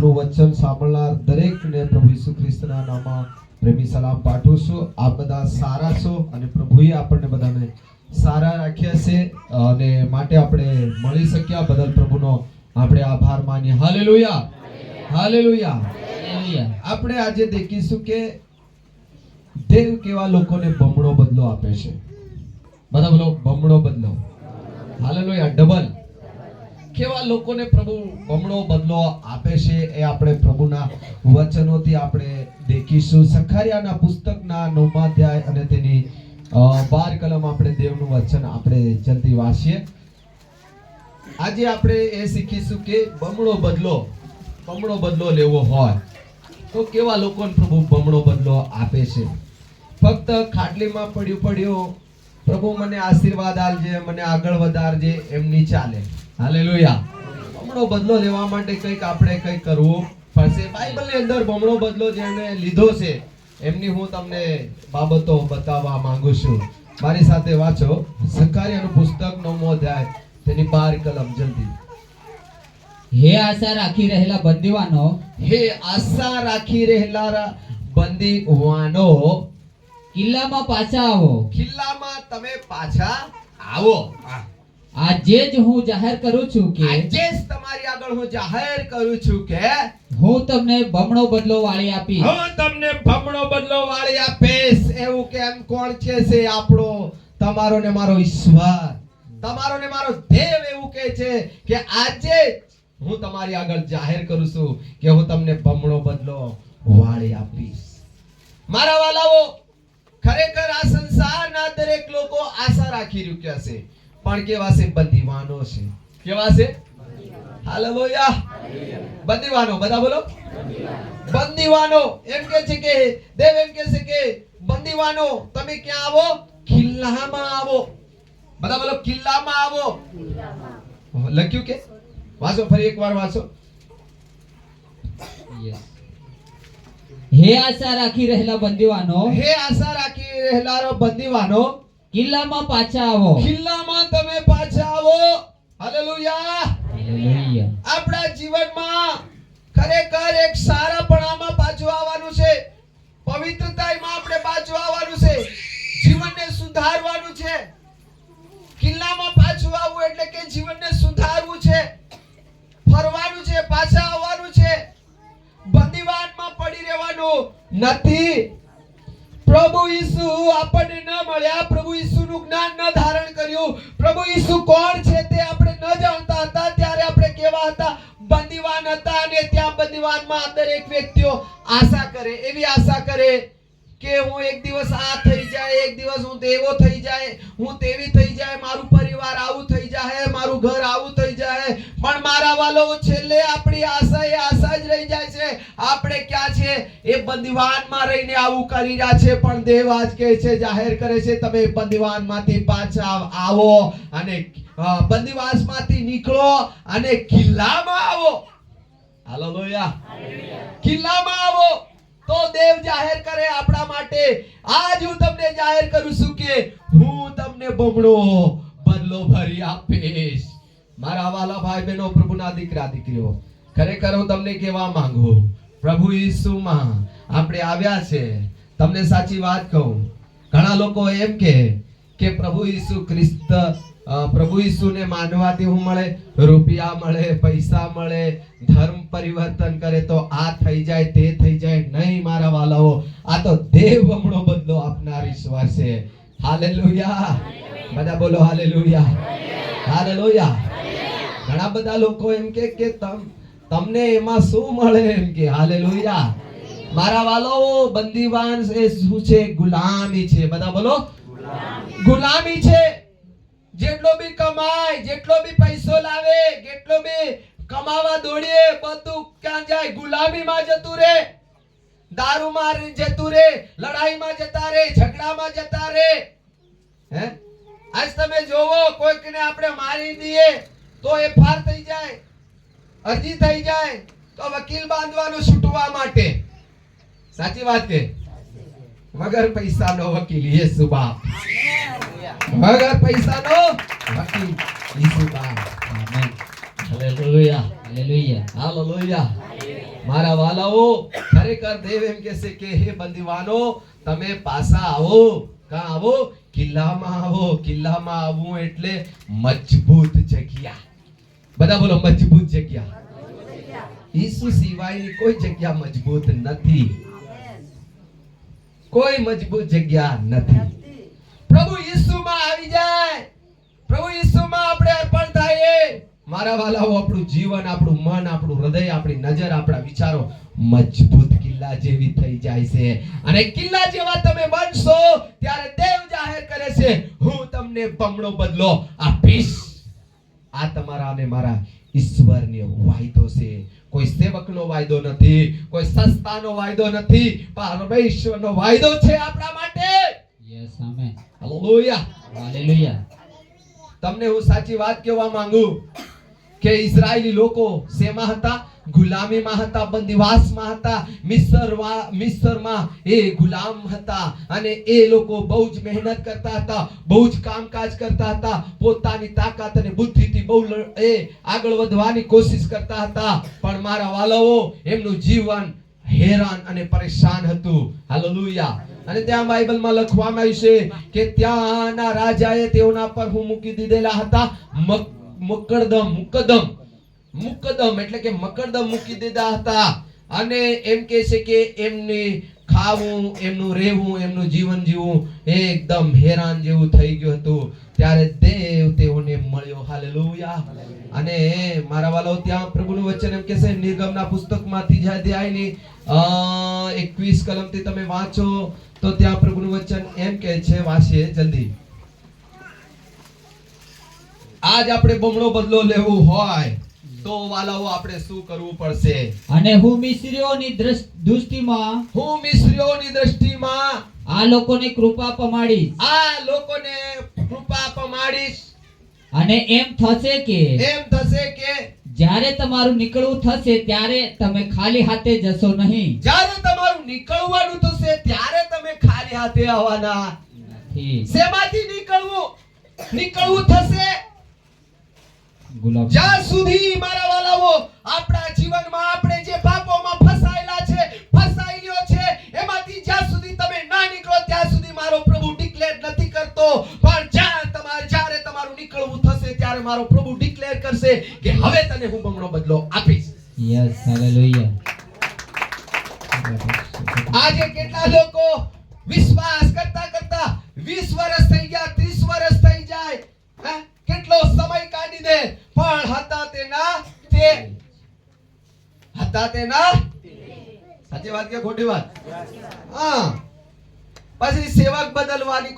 પ્રભુનું વચન સાંભળનાર દરેકને પ્રભુ ઈસુ ખ્રિસ્તના નામમાં પ્રેમી સલામ પાઠવું છું. આપ બધા સારા છો અને પ્રભુએ આપણને બધાને સારા રાખ્યા છે અને માટે આપણે મળી શક્યા બદલ પ્રભુનો આપણે આભાર માનીએ. Hallelujah, hallelujah, hallelujah. આપણે આજે દેખીશું કે દેવ કેવા લોકોને બમણો બદલો આપે છે. બધા બોલો બમણો બદલો. Hallelujah, double. કેવા લોકોને પ્રભુ બમણો બદલો આપે છે એ આપણે પ્રભુના વચનોથી આપણે દેખીશું. સખારિયાના પુસ્તકના 9મા અધ્યાય અને તેની 12 કલમ આપણે દેવનું વચન આપણે જલ્દી વાંચીએ. આજે આપણે એ શીખીશું કે બમણો બદલો લેવો હોય તો કેવા લોકોને પ્રભુ બમણો બદલો આપે છે. ફક્ત ખાટલીમાં પડ્યું પ્રભુ મને આશીર્વાદ આલજે, મને આગળ વધારજે એમની ચાલે. હાલેલુયા. બમણો બદલો લેવા માટે આપણે કંઈક કરવું પડશે. બાઇબલની અંદર બમણો બદલો જેને લીધો છે એમની હું તમને બાબતો બતાવવા માંગુ છું. મારી સાથે વાંચો સખારિયાનું પુસ્તક 9મો અધ્યાય તેની 12 કલમ જલ્દી. હે આશા રાખી રહેલા બંદીવાનો, હે આશા રાખી રહેલા બંદીવાનો, કિલ્લામાં પાછા આવો. કિલ્લામાં તમે પાછા આવો. આજે જ હું જાહેર કરું છું કે આજે જ તમારી આગળ હું જાહેર કરું છું કે હું તમને બમણો બદલો વાળી આપીશ. હું તમને બમણો બદલો વાળી આપીશ. એવું કેમ કોણ છે? આપણો તમારો ને મારો ઈશ્વર, તમારો ને મારો દેવ એવું કહે છે કે આજે હું તમારી આગળ જાહેર કરું છું કે હું તમને બમણો બદલો વાળી આપીશ. મારા વાલાઓ, ખરેખર આ સંસારના દરેક લોકો આશા રાખી રહ્યા છે, પણ કેવા છે? બંદીવાનો છે. કેવા છે? હાલેલુયા. બંદીવાનો. બધા બોલો બંદીવાનો. એમ કે છે કે દેવ એમ કે છે કે બંદીવાનો તમે ક્યાં આવો? કિલ્લામાં આવો. બધા બોલો કિલ્લામાં આવો. લખ્યું કે વાંચો, ફરી એકવાર વાંચો. હે આશા રાખી રહેલા બંદીવાનો, હે આશા રાખી રહેલા બંદીવાનો, કિલ્લામાં પાછા આવો. કિલ્લામાં તમે પાછા આવો. હાલેલુયા. હાલેલુયા. આપણા જીવનમાં ખરેખર એક સારાપણામાં પાછું આવવાનું છે. પવિત્રતામાં આપણે પાછું આવવાનું છે. જીવનને સુધારવાનું છે. કિલ્લામાં પાછું આવવું એટલે કે જીવનને સુધારવું છે, ફરવાનું છે, પાછા આવવાનું છે. બંદીવાનમાં પડી રહેવાનું નથી. પ્રભુ ઈસુ આપણને ન મળ્યા, પ્રભુ ઈસુનું જ્ઞાન ન ધારણ કર્યું, પ્રભુ ઈસુ કોણ છે તે આપણે ન જાણતા હતા, ત્યારે આપણે કેવા હતા? બંદીવાન હતા. અને ત્યાં બંદીવાનમાં દરેક વ્યક્તિઓ આશા કરે, એવી આશા કરે કે હું એક દિવસ આ થઈ જાય, એક દિવસ હું તેવો થઈ જાય, હું તેવી થઈ જાય, મારું પરિવાર આવું થઈ જાય, મારું ઘર આવું થઈ જાય. પણ મારા વાલો, છેલ્લે આપણી આશા એ આશા જ રહી જાય છે. આપણે ક્યાં છે? એ બંદીવાનમાં રહીને આવું કરી રહ્યા છે. પણ દેવ આજ કહે છે, જાહેર કરે છે, તમે બંદીવાનમાંથી પાછા આવો અને બંદીવાસમાંથી નીકળો અને કિલ્લામાં આવો. હાલેલુયા. કિલ્લામાં આવો તો દેવ જાહેર કરે આપણા માટે. આજ હું તમને જાહેર કરું છું કે હું તમને બમણો બદલો ભરી આપીશ. મારા વાલા ભાઈ બહેનો, પ્રભુના દીકરા દીકરીઓ, ખરેખર હું તમને કહેવા માંગુ, પ્રભુ ઈસુમાં આપણે આવ્યા છે. તમને સાચી વાત કહું, ઘણા લોકો એમ કે પ્રભુ ઈસુ ખ્રિસ્ત, પ્રભુ ઈસુને માનવાથી હું મળે? રૂપિયા મળે, પૈસા મળે, ધર્મ પરિવર્તન કરે તો આ થઈ જાય, તે થઈ જાય. નહીં મારા વાલાઓ, આ તો દેવ બમણો બદલો આપનાર ઈશ્વર છે. હાલેલુયા. બધા બોલો હાલેલુયા, હાલેલુયા. ઘણા બધા લોકો એમ કે તમને એમાં શું મળે? એમ કે હાલેલુયા. મારા વાલાઓ, બંદીવાન એ શું છે? ગુલામી છે. બધા બોલો ગુલામી છે. જેટલો બી કમાય, જેટલો બી પૈસો લાવે, જેટલો બી કમાવા દોડીએ, બધું ક્યાં જાય? ગુલામીમાં જતું રહે, દારૂમાં જતું રહે, લડાઈમાં જતા રહે, ઝઘડામાં જતા રહે. હે, આજ તમે જોવો, કોઈકને આપણે મારી દઈએ તો એફઆર થઈ જાય, અરજી થઈ જાય, તો વકીલ બાંધવાનું છૂટવા માટે. સાચી વાત કે? વગર પૈસાનો વકીલ યેસુ બાપ. વગર પૈસાનો વકીલ યેસુ બાપ. આમેન. Hallelujah, hallelujah, hallelujah. મારા વાલાઓ ખરેખર દેવ એમ કહેશે કે હે બંદીવાનો તમે પાછા આવો. કાં આવો? કિલ્લામાં આવો. કિલ્લામાં આવવું એટલે મજબૂત જગ્યા. બધા બોલો મજબૂત જગ્યા. ઈસુ સિવાયની કોઈ જગ્યા મજબૂત નથી. કોઈ મજબૂત જગ્યા નથી. પ્રભુ ઈસુમાં આવી જાય. પ્રભુ ઈસુમાં આપણે અર્પણ થાય. મારા વાલાઓ આપણું જીવન, આપણું મન, આપણું હૃદય, આપણી નજર, આપણા વિચારો મજબૂત કિલ્લા જેવી થઈ જાય છે. અને કિલ્લા જેવા તમે બનશો ત્યારે દેવ જાહેર કરે છે હું તમને બમણો બદલો આપીશ. આ તમારા અને મારા ઈશ્વરનો વાયદો છે. કોઈ સેવકનો વાયદો નથી, કોઈ સંસ્થાનો વાયદો નથી, પરમેશ્વરનો વાયદો છે આપણા માટે. Yes amen. હાલેલુયા. હાલેલુયા. તમને હું સાચી વાત કહેવા માંગુ કે ઇઝરાયેલી લોકો શેમાં હતા? ગુલામીમાં હતા, બંદીવાસમાં હતા. મિસ્રમાં એ ગુલામ હતા અને એ લોકો બહુ જ મહેનત કરતા હતા, બહુ જ કામકાજ કરતા હતા, પોતાની તાકાત અને બુદ્ધિથી બહુ આગળ વધવાની કોશિશ કરતા હતા. પણ મારા વાલાઓ એમનું જીવન હેરાન અને પરેશાન હતું. હાલેલુયા. અને ત્યાં બાઇબલમાં લખવામાં આવ્યું છે કે ત્યાંના રાજાએ તેઓના પર હું મૂકી દીધેલા હતા મુકદ્દમ એટલે કે મકરદમ મૂકી દીધા હતા. અને એમ કહે છે કે એમની ખાવું, એમનું રહેવું, એમનું જીવન જીવવું એકદમ હેરાન જેવું થઈ ગયું હતું. ત્યારે દેવ તેઓને મળ્યો. હાલેલુયા. અને મારા વાલાઓ ત્યાં પ્રભુનું વચન એમ કહે છે નિર્ગમના પુસ્તકમાંથી જે અધ્યાયની 21 કલમથી તમે વાંચો તો ત્યાં પ્રભુનું વચન એમ કહે છે, વાંચીએ જલ્દી. આજ આપણે બમણો બદલો લેવું હોય તો વાલાઓ આપણે શું કરવું પડશે? અને હું મિસ્રીઓની દૃષ્ટિમાં આ લોકોને કૃપા પમાડીશ. અને એમ થશે કે જ્યારે તમારું નીકળવું થશે ત્યારે તમે ખાલી હાથે જશો નહીં. જ્યારે તમારું નીકળવાનું થશે ત્યારે તમે ખાલી હાથે આવવાના નથી. શેમાંથી નીકળવું થશે? જ્યાં સુધી મારા વાલાઓ આપણા જીવનમાં આપણે જે પાપોમાં ફસાયેલો છે એમાંથી જ્યાં સુધી તમે ના નીકળો ત્યાં સુધી મારો પ્રભુ ડિક્લેર નથી કરતો. પણ જ્યારે તમારું નીકળવું થશે ત્યારે મારો પ્રભુ ડિક્લેર કરશે કે હવે તને હું બમણો બદલો આપીશ. Yes hallelujah. આજે કેટલા લોકો વિશ્વાસ કરતા 20 વર્ષ થઈ ગયા, 30 વર્ષ થઈ જાય, કેટલો સમય કાઢી દે પણ હતા તેના સાચી વાત કે ખોટી વાત? હા. પછી સેવક બદલવાની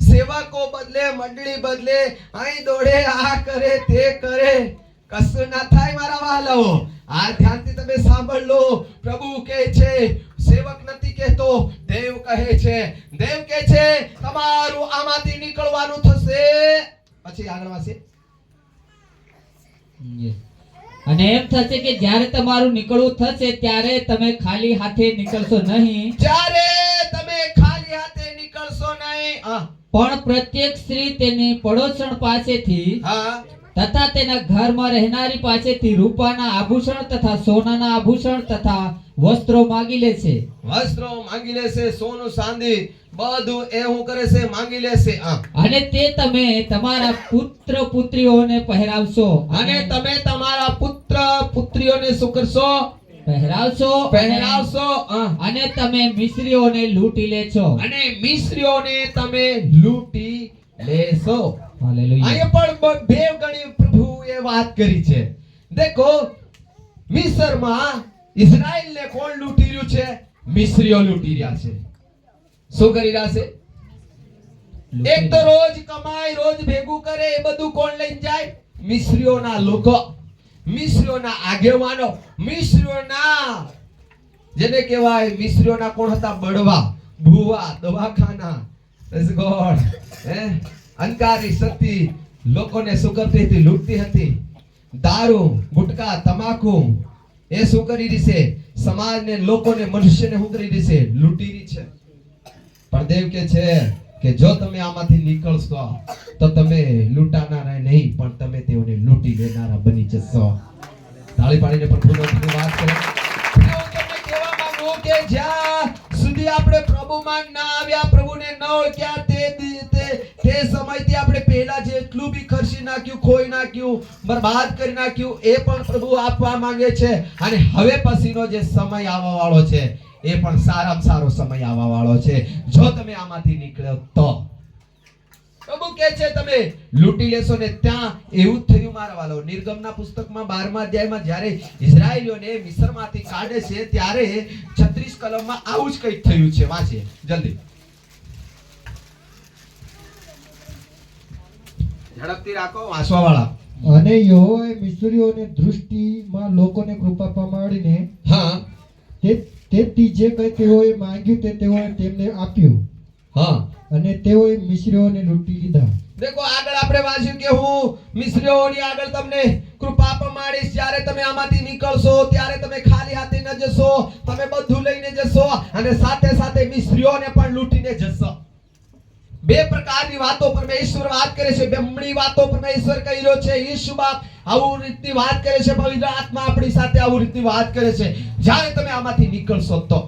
સેવકો બદલે, મંડળી બદલે, અહીં દોડે, આ કરે, તે કરે, કશું ના થાય મારા વાલાઓ. આ ધ્યાનથી તમે સાંભળ લો. પ્રભુ કહે છે, સેવક નથી કહેતો, દેવ કહે છે. દેવ કહે છે તમારું આમાંથી નીકળવાનું થશે. પછી આગળ વાંચીએ. અને એમ થશે કે જ્યારે તમારું નીકળવું થશે ત્યારે તમે ખાલી હાથે નીકળશો નહીં. જ્યારે તમે ખાલી હાથે નીકળશો નહીં. પણ પ્રત્યેક સ્ત્રી તેની પડોશણ પાસેથી તથા તેના ઘરમાં રહેનારી પાસેથી રૂપાના આભૂષણ તથા સોનાના આભૂષણ તથા વસ્ત્રો માંગી લેશે. સોનું ચાંદી બધું એ હું કરે છે, માંગી લેશે. અને તે તમે તમારા પુત્ર પુત્રીઓને પહેરાવશો. અને તમે તમારા પુત્ર પુત્રીઓને શું કરશો? પહેરાવશો. અને તમે મિસ્રીઓને લૂંટી લેશો. હાલેલુયા. અહીંયા પણ બે ગણી પ્રભુએ વાત કરી છે. દેખો, મિસ્રમાં ઇઝરાયલને કોણ લૂંટી રહ્યું છે? મિસ્રીઓ લૂંટી રહ્યા છે. શું કરી રહ્યા છે? એક તો રોજ કમાય, રોજ ભેગું કરે, એ બધું કોણ લઈને જાય? મિસ્રીઓના લોકો, મિસ્રીઓના આગેવાનો, મિસ્રીઓના જેને કહેવાય મિસ્રીઓના કોણ હતા? બળવા, ભુવા, દવાખાના, રસગોળ, અંકારી શક્તિ લોકોને શું કરતી હતી? લૂંટતી હતી. દારૂ, ગુટકા, તમાકુ એ શું કરી રહી છે? સમાજને, લોકોને, મનુષ્યને શું કરી રહી છે? લૂંટી રહી છે. પણ દેવ કહે છે કે જો તમે આમાંથી નીકળશો તો તમે લૂંટાનારા નહીં પણ તમે તેઓને લૂંટી લેનારા બની જશો. તાળી પાડીને પ્રભુની વાત કરો. આપણે પ્રભુમાં ના આવ્યા, પ્રભુને ન ઓળખ્યા, તે સમયથી આપણે પહેલા જેટલું બી ખર્ચી નાખ્યું, ખોઈ નાખ્યું, બરબાદ કરી નાખ્યું, એ પણ પ્રભુ આપવા માંગે છે. અને હવે પછીનો જે સમય આવવા વાળો છે એ પણ સારામાં સારો સમય આવવા વાળો છે, જો તમે આમાંથી નીકળ્યો તો. પ્રભુ કહે છે તમે લૂંટી લેશો ને. ત્યાં એવું જ થયું મારા વાલો. નિર્ગમના પુસ્તકમાં 12મા અધ્યાયમાં જ્યારે ઇઝરાયેલીઓને મિસ્રમાંથી કાઢે છે ત્યારે 36 કલમમાં આવું જ કંઈક થયું છે. વાંચીએ જલ્દી, ઝડપથી રાખો વાંચવા વાળા. અને યહોવાએ મિસ્રીઓની દૃષ્ટિમાં લોકોને કૃપા પામાડીને હા તેથી જે કંઈ તેઓએ માંગ્યું તે તેઓએ તેમને આપ્યું, હા. અને તેઓએ મિસ્રીઓને લૂંટી લીધા. દેખો આગળ આપણે વાંચ્યું કે હું મિસ્રીઓની આગળ તમને કૃપા પમાડીશ. જ્યારે તમે આમાંથી નીકળશો ત્યારે તમે ખાલી હાથે ન જશો, તમે બધું લઈને જશો અને સાથે સાથે મિસ્રીઓને પણ લૂંટીને જશો. બે પ્રકારની વાતો પરમેશ્વર વાત કરે છે. બમણી વાતો પરમેશ્વર કહી રહ્યો છે. ઈસુ બાપ આવું રીતની વાત કરે છે. પવિત્ર આત્મા આપણી સાથે આવું રીતની વાત કરે છે. જ્યારે તમે આમાંથી નીકળશો તો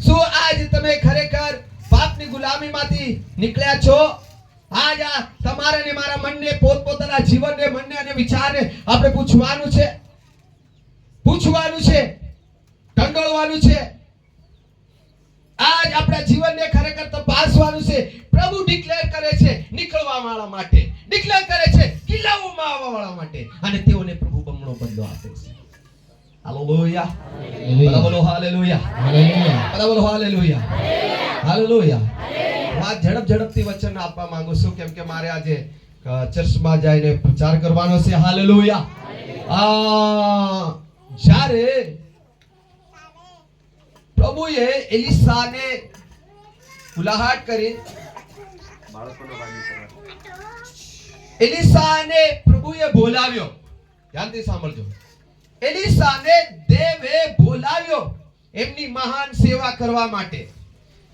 શું આજ તમે ખરેખર પાપની ગુલામીમાંથી નીકળ્યા છો? આજ આ તમારા ને મારા મનને, પોતપોતાના જીવનને, મનને અને વિચારને આપણે પૂછવાનું છે, ઢંઢોળવાનું છે. આજ આપણા જીવનને ખરેખર તપાસવાનું છે. પ્રભુ ડિક્લેર કરે છે નીકળવા વાળા માટે, ડિક્લેર કરે છે કિલ્લાઓમાં આવવા વાળા માટે, અને તેઓને પ્રભુ બમણો બદલો આપે છે. હાલેલુયા, બોલો હાલેલુયા, બોલો હાલેલુયા, હાલેલુયા. હું ઝડપથી વચન આપવા માંગુ છું, કેમ કે મારે આજે ચર્ચમાં જઈને પ્રચાર કરવાનો છે. હાલેલુયા. જ્યારે પ્રભુએ એલિસાને ઉલાહાટ કરી, એલિસાને પ્રભુએ બોલાવ્યો. ધ્યાનથી સાંભળજો. એલિસાને દેવે બોલાવ્યો એમની મહાન સેવા કરવા માટે.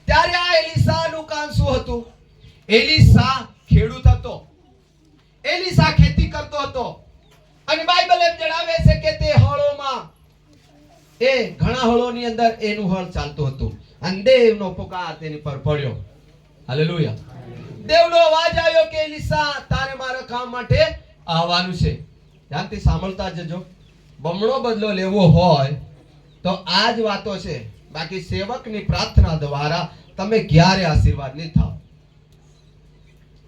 ત્યારે આ એલિસાનું કામ શું હતું? એલિસા ખેડૂત હતો, એલિસા ખેતી કરતો હતો, અને બાઇબલ એમ જણાવે છે કે તે હળોમાં, એ ઘણા હળોની અંદર એનું હળ ચાલતું હતું, અને દેવનો પુકાર તેની પર પડ્યો. હાલેલુયા. દેવનો અવાજ આવ્યો કે એલિસા, તારે મારા કામ માટે આવવાનું છે. ધ્યાનથી સાંભળતા જજો. બમણો બદલો લેવો હોય તો આ જ વાતો છે. બાકી સેવકની પ્રાર્થના દ્વારા તમે ક્યારે આશીર્વાદ નહીં થાઓ.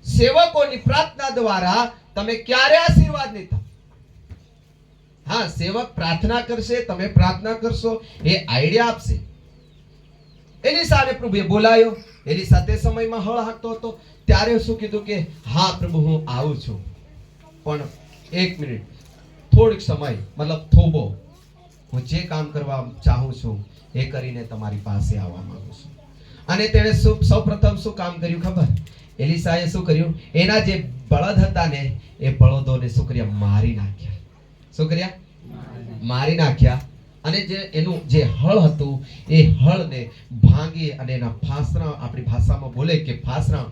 સેવકોની પ્રાર્થના દ્વારા તમે ક્યારે આશીર્વાદ નહીં થાઓ. હા, સેવક પ્રાર્થના કરશે, તમે પ્રાર્થના કરશો, એ આઈડિયા આપશે. એલિસાને પ્રભુએ બોલાયો. એલિસા તે સમયમાં હળ હાંકતો હતો. ત્યારે શું કીધું કે હા પ્રભુ, હું આવું છું, પણ એક મિનિટ, થોડીક સમય, મતલબ થોભો, હું જે કામ કરવા ચાહું છું એ કરીને તમારી પાસે આવવા માંગુ છું. અને તેણે સૌપ્રથમ શું કામ કર્યું ખબર? એલિસાએ શું કર્યું? એના જે બળદ હતા ને એ બળદોને શું કર્યા? મારી નાખ્યા. શું કર્યા? મારી નાખ્યા. અને જે એનું જે હળ હતું એ હળને ભાંગી અને એના ફાસણા, આપણી ભાષામાં બોલે કે ફાસણા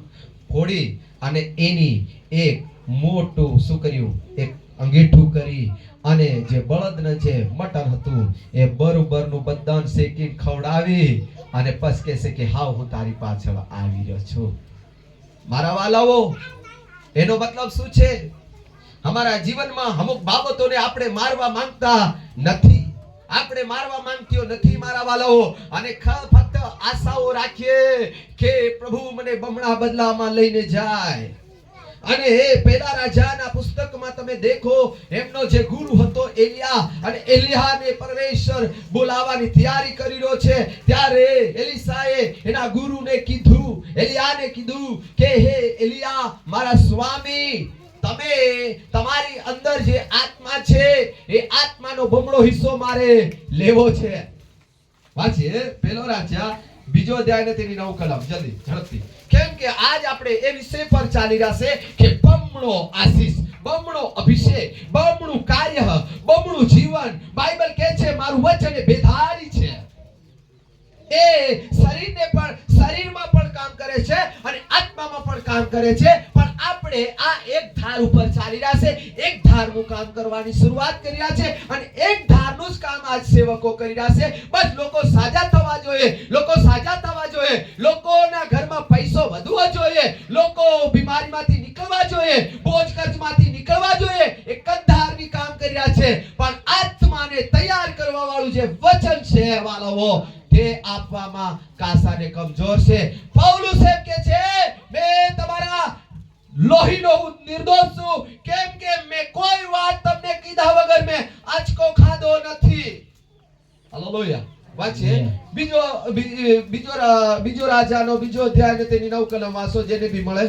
ફોડી, અને એની એક મોટું શું કર્યું? એક અંગીઠું કરી, અને જે બળદને જે મટન હતું એ બરોબરનું બદાન શેકી ખવડાવી, અને પછી કહે છે કે હાવ હું તારી પાછળ આવી રહ્યો છું. મારા વાલાઓ, એનો મતલબ શું છે? અમારા જીવનમાં અમુક બાબતોને આપણે મારવા માંગતા નથી, આપણે મારવા માંગતીઓ નથી મારા વાલાઓ, અને ફક્ત આશાઓ રાખીએ કે પ્રભુ મને બમણા બદલામાં લઈને જાય. અને પહેલા રાજાના પુસ્તકમાં તમે દેખો, એમનો જે ગુરુ હતો એલિયા, અને એલિયાને પરમેશ્વર બોલાવવાની તૈયારી કરી રહ્યો છે. ત્યારે એલિસાએ એના ગુરુને કીધું, એલિયાને કીધું કે હે એલિયા, મારા સ્વામી, તમે તમારી અંદર જે આત્મા છે એ આત્માનો બમણો હિસ્સો મારે લેવો છે. વાંચીએ પહેલો રાજા 2 અધ્યાય ને તેની 9 કલમ, જલ્દી ઝડપથી. કેમ કે આજ આપણે એ વિષય પર ચાલી રહ્યા છે કે બમણો આશીષ, બમણો અભિષેક, બમણું કાર્ય, બમણું જીવન. બાઇબલ કહે છે મારું વચન એ બેધારી છે, એ શરીરમાં પણ કામ કરે છે અને આત્મામાં પણ કામ કરે છે. પણ આપણે આ એક ધાર ઉપર ચાલી રહ્યા છે, એક ધારનું કામ કરવાની શરૂઆત કરી રહ્યા છે, અને એક ધારનું જ કામ સમાજ સેવકો કરી રહ્યા છે. બસ લોકો સાજા થવા જોઈએ, લોકો સાજા થવા જોઈએ, લોકોના ઘરમાં પૈસો વધવો જોઈએ, લોકો બીમારીમાંથી નીકળવા જોઈએ, બોજ કર્જમાંથી નીકળવા જોઈએ. એક જ ધાર્મિક કામ કરી રહ્યા છે, પણ આત્માને તૈયાર કરવા વાળું જે વચન છે વાળાઓ, તે આપવામાં કાસાને કમજોર છે. પૌલુસ એમ કે છે, મેં તમારા લોહીનો હું નિર્દોષ છું, કેમ કે મેં કોઈ વાત તમને કીધા વગર મેં આંચકો ખાધો નથી. હાલેલુયા. વાંચે બીજો રાજાનો બીજો અધ્યાય અને તેની 9 કલમ વાંચો, જેને બી મળે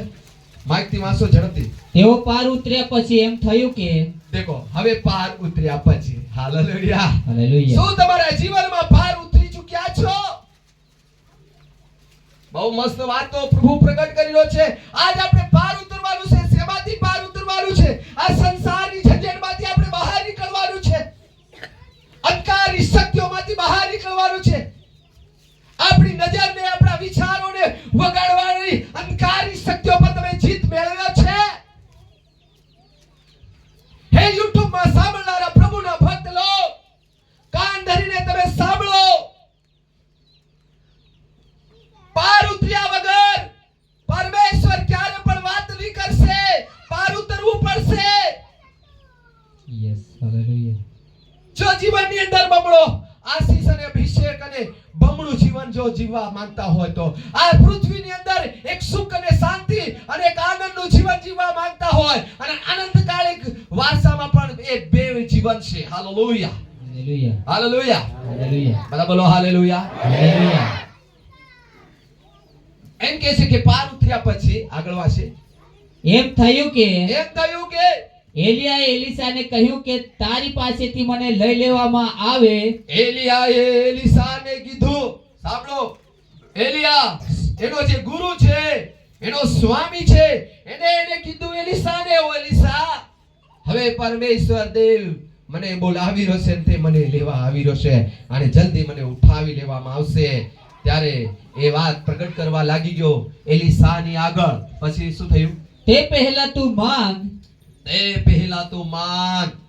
માહિતી વાંચો ઝડપથી. તેઓ પાર ઉતર્યા પછી એમ થયું કે દેખો, હવે પાર ઉતર્યા પછી. હાલેલુયા. હાલેલુયા. શું તમારા જીવનમાં પાર ઉતરી ચૂક્યા છો? બહુ મસ્ત વાત તો પ્રભુ પ્રગટ કરી રહ્યો છે. આજ આપણે પાર ઉતરવાનું છે. શેમાંથી પાર ઉતરવાનું છે? આ સંસારની ઝંઝટમાંથી આપણે બહાર નીકળવાનું છે. અંધકારની શક્તિઓમાંથી બહાર નીકળવાનું છે. આપણી નજરને, આપણા વિચારોને વગાડવાની અંધકારની શક્તિઓ પર તમે જીત મેળવ્યો છે. હે YouTube માં સાંભળનારા પ્રભુના ભક્ત લોક, કાન ધરીને તમે સાંભળો. પાર ઉતર્યા વગર પરમેશ્વર ક્યારે પણ વાત નહીં કરશે. પાર ઉતરવું પડશે. યસ. હાલેલુયા. જો જીવનની અંદર બમણો આશીષ અને અભિષેક અને બમણું જીવન જો જીવવા માંગતા હોય તો આ પૃથ્વીની અંદર એક સુખ અને શાંતિ અને એક આનંદનું જીવન જીવવા માંગતા હોય અને અનંતકાલિક વારસામાં પણ એ બે જીવન છે. હાલેલુયા. હાલેલુયા. હાલેલુયા. હાલેલુયા. બધા બોલો હાલેલુયા. હાલેલુયા. એમ કહે છે કે પાર ઉતર્યા પછી આગળ વાંચે. એમ થયું કે એલિયાએ એલિસાને કહ્યું કે તારી પાસેથી મને લઈ લેવામાં આવે. એલિસાને કીધું, સાંભળો, એલિયા એનો જે ગુરુ છે, એનો સ્વામી છે, એને કીધું એલિસાને, ઓ એલિસા, હવે પરમેશ્વર દેવ મને બોલાવી રહ્યો છે, તે મને લેવા આવી રહ્યો છે અને જલ્દી મને ઉઠાવી લેવામાં આવશે. ત્યારે એ વાત પ્રગટ કરવા લાગી ગયો એલિસાની આગળ. પછી શું થયું? તે પહેલા તું માંગ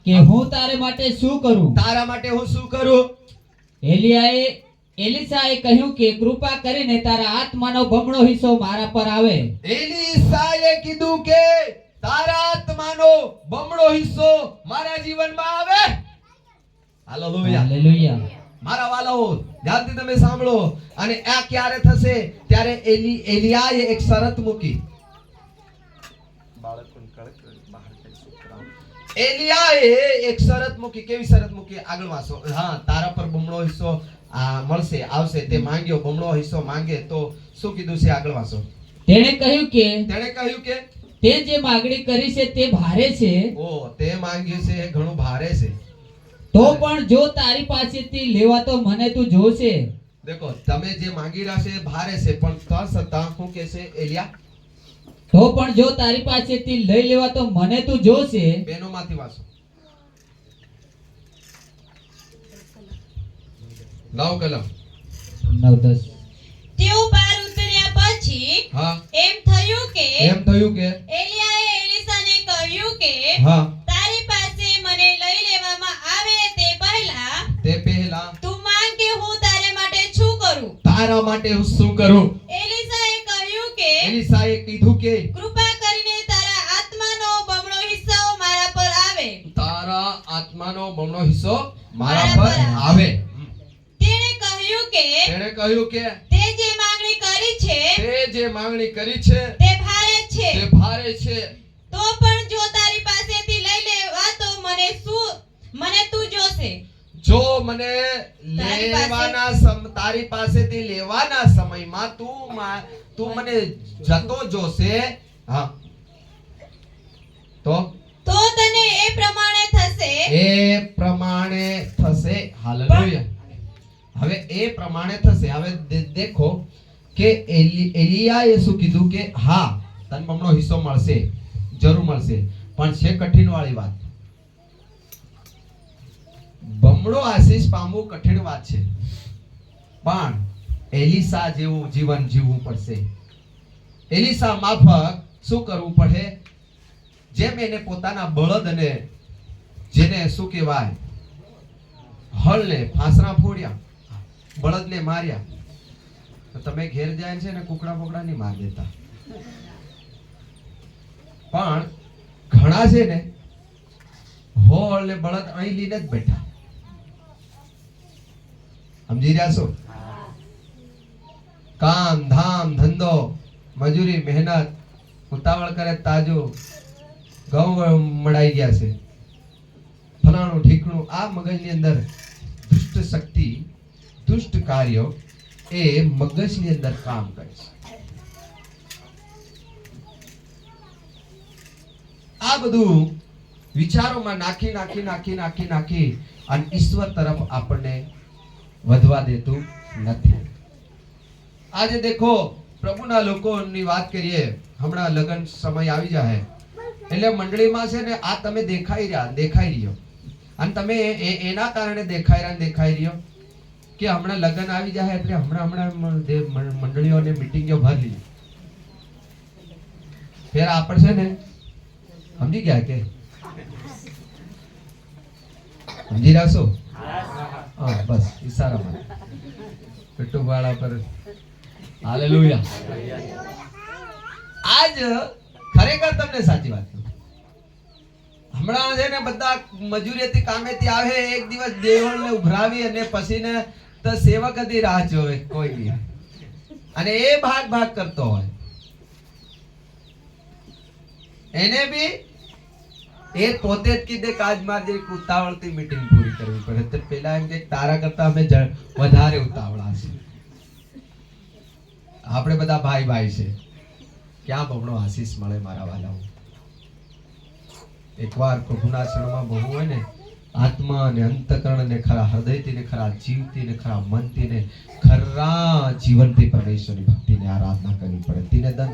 કે હું તારે માટે શું કરું. તારા માટે હું શું કરું? એલિસાએ કહ્યું કે કૃપા કરીને તારા આત્માનો બમણો હિસ્સો મારા પર આવે. એલિસાએ કીધું કે તારા આત્માનો બમણો હિસ્સો મારા જીવનમાં આવે. હાલેલુયા. હાલેલુયા. મારા વાલાઓ, ધ્યાનથી તમે સાંભળો. અને આ ક્યારે થશે? ત્યારે એલિયાએ એક શરત મૂકી. એલિયાએ એક શરત મૂકી. કેવી શરત મૂકી? આગળ વાંચો. હા, તારા પર બમણો હિસ્સો મળશે, આવશે. તે માંગ્યો, બમણો હિસ્સો માંગે તો શું કીધું છે? આગળ વાંચો. તેણે કહ્યું કે તે જે માંગણી કરી છે તે ભારે છે. તે માંગ્યું છે એ ઘણું ભારે છે. તો પણ જો તારી પાસેથી લેવા તો મને તું જોશે. દેખો, તમે જે માંગી રહ્યા છે એ ભારે છે, પણ છતાં શું કહે છે એલિયા? તો પણ જો તારી પાસેથી લઈ લેવા તો મને તું જોશે. બેનોમાંથી વાંચો. 9 કલમ 9-10. તેઓ પાર ઉતર્યા પછી એમ થયું કે એલિયાએ એલિસાને કહ્યું કે તારી પાસે મને લઈ લેવામાં આવે તે પહેલા તું માંગ કે હું તારે માટે શું કરું. તારા માટે હું શું કરું? એલિસાએ કીધું કે કૃપા કરીને તારા આત્માનો બમણો હિસ્સો મારા પર આવે. તારા આત્માનો બમણો હિસ્સો મારા પર આવે. તેણે કહ્યું કે તે જે માંગણી કરી છે તે ભારે છે. તો પણ જો તારી પાસેથી લઈ લેવા તો મને તું જોશે. જો મને તારી પાસેથી લેવાના સમયમાં તું મને જતો જોશે. હા, તો તને એ પ્રમાણે થશે. હાલેલુયા. હવે એ પ્રમાણે થશે. હવે દેખો કે એલિયાએ શું કીધું કે હા, તને બમણો હિસ્સો મળશે, જરૂર મળશે, પણ છે કઠિન વાળી વાત. બમણો આશીષ પામવું કઠિન વાત છે, પણ એલિસા જેવું જીવન જીવવું પડશે. એલિસા માફક શું કરવું પડે? જેમ એને પોતાના બળદ અને જેને શું કહેવાય હળ હળને ફાંસરા ફોડ્યા, બળદને માર્યા, તો તમે ઘેર જાય છે ને કુકડા બોકડા નહીં માર દેતા. પણ ઘણા છે ને હોળ ને બળદ અહીં લઈને જ બેઠા. સમજી રહ્યા છો? કામ ધામ ધંધો મજૂરી મહેનત ઉતાવળ કરે તાજો ઘઉં મડાઈ ગયા છે, ફલાણું ઠીકણું. આ મગજની અંદર દુષ્ટ શક્તિ, દુષ્ટ કાર્યો એ મગજની અંદર કામ કરે છે. આ બધું વિચારોમાં નાખી નાખી નાખી નાખી નાખી અને ઈશ્વર તરફ આપણને વધવા દેતું નથી. આજે દેખો પ્રભુના લોકોની વાત કરીએ, હમણાં લગન સમય આવી જાય એટલે મંડળીમાં છે ને આ તમે દેખાઈ રહ્યો અને તમે એના કારણે દેખાઈ રહ્યો કે હમણાં લગન આવી જાય એટલે હમણાં મંડળીઓને મીટિંગો ભરી લીધી. ફેર આપણે છે ને સમજી ગયા કે સમજી રહ્યા છો? હા, બસ ઈશારામાં પેટુ વાળા પર હાલેલુયા. આજ ખરેખર તમને સાચી વાત કહું, હમણાં છે ને બધા મજૂરીથી કામેથી આવે, એક દિવસ દેવળને ઉભરાવી અને પછી ને તો સેવક હતી રાહ જોવે કોઈ બી, અને એ ભાગ કરતો હોય એને બી એ પોતે જ કીધે કે આજ મારે જે ઉતાવળથી મીટિંગ પૂરી કરવી પડે, તો પેલા એમ કે તારા કરતા અમે વધારે ઉતાવળા છે. આપણે બધા ભાઈ છે, ક્યાં બમણો આશીષ મળે મારા વાલાઓ. એકવાર પ્રભુના ચરણમાં બહુ હોય ને આત્મા અને અંતકરણ ને ખરા હૃદયથી ને ખરા જીવથી ને ખરા મનથી ને ખરા જીવનથી પરમેશ્વરની ભક્તિને આરાધના કરવી પડે. તીને દન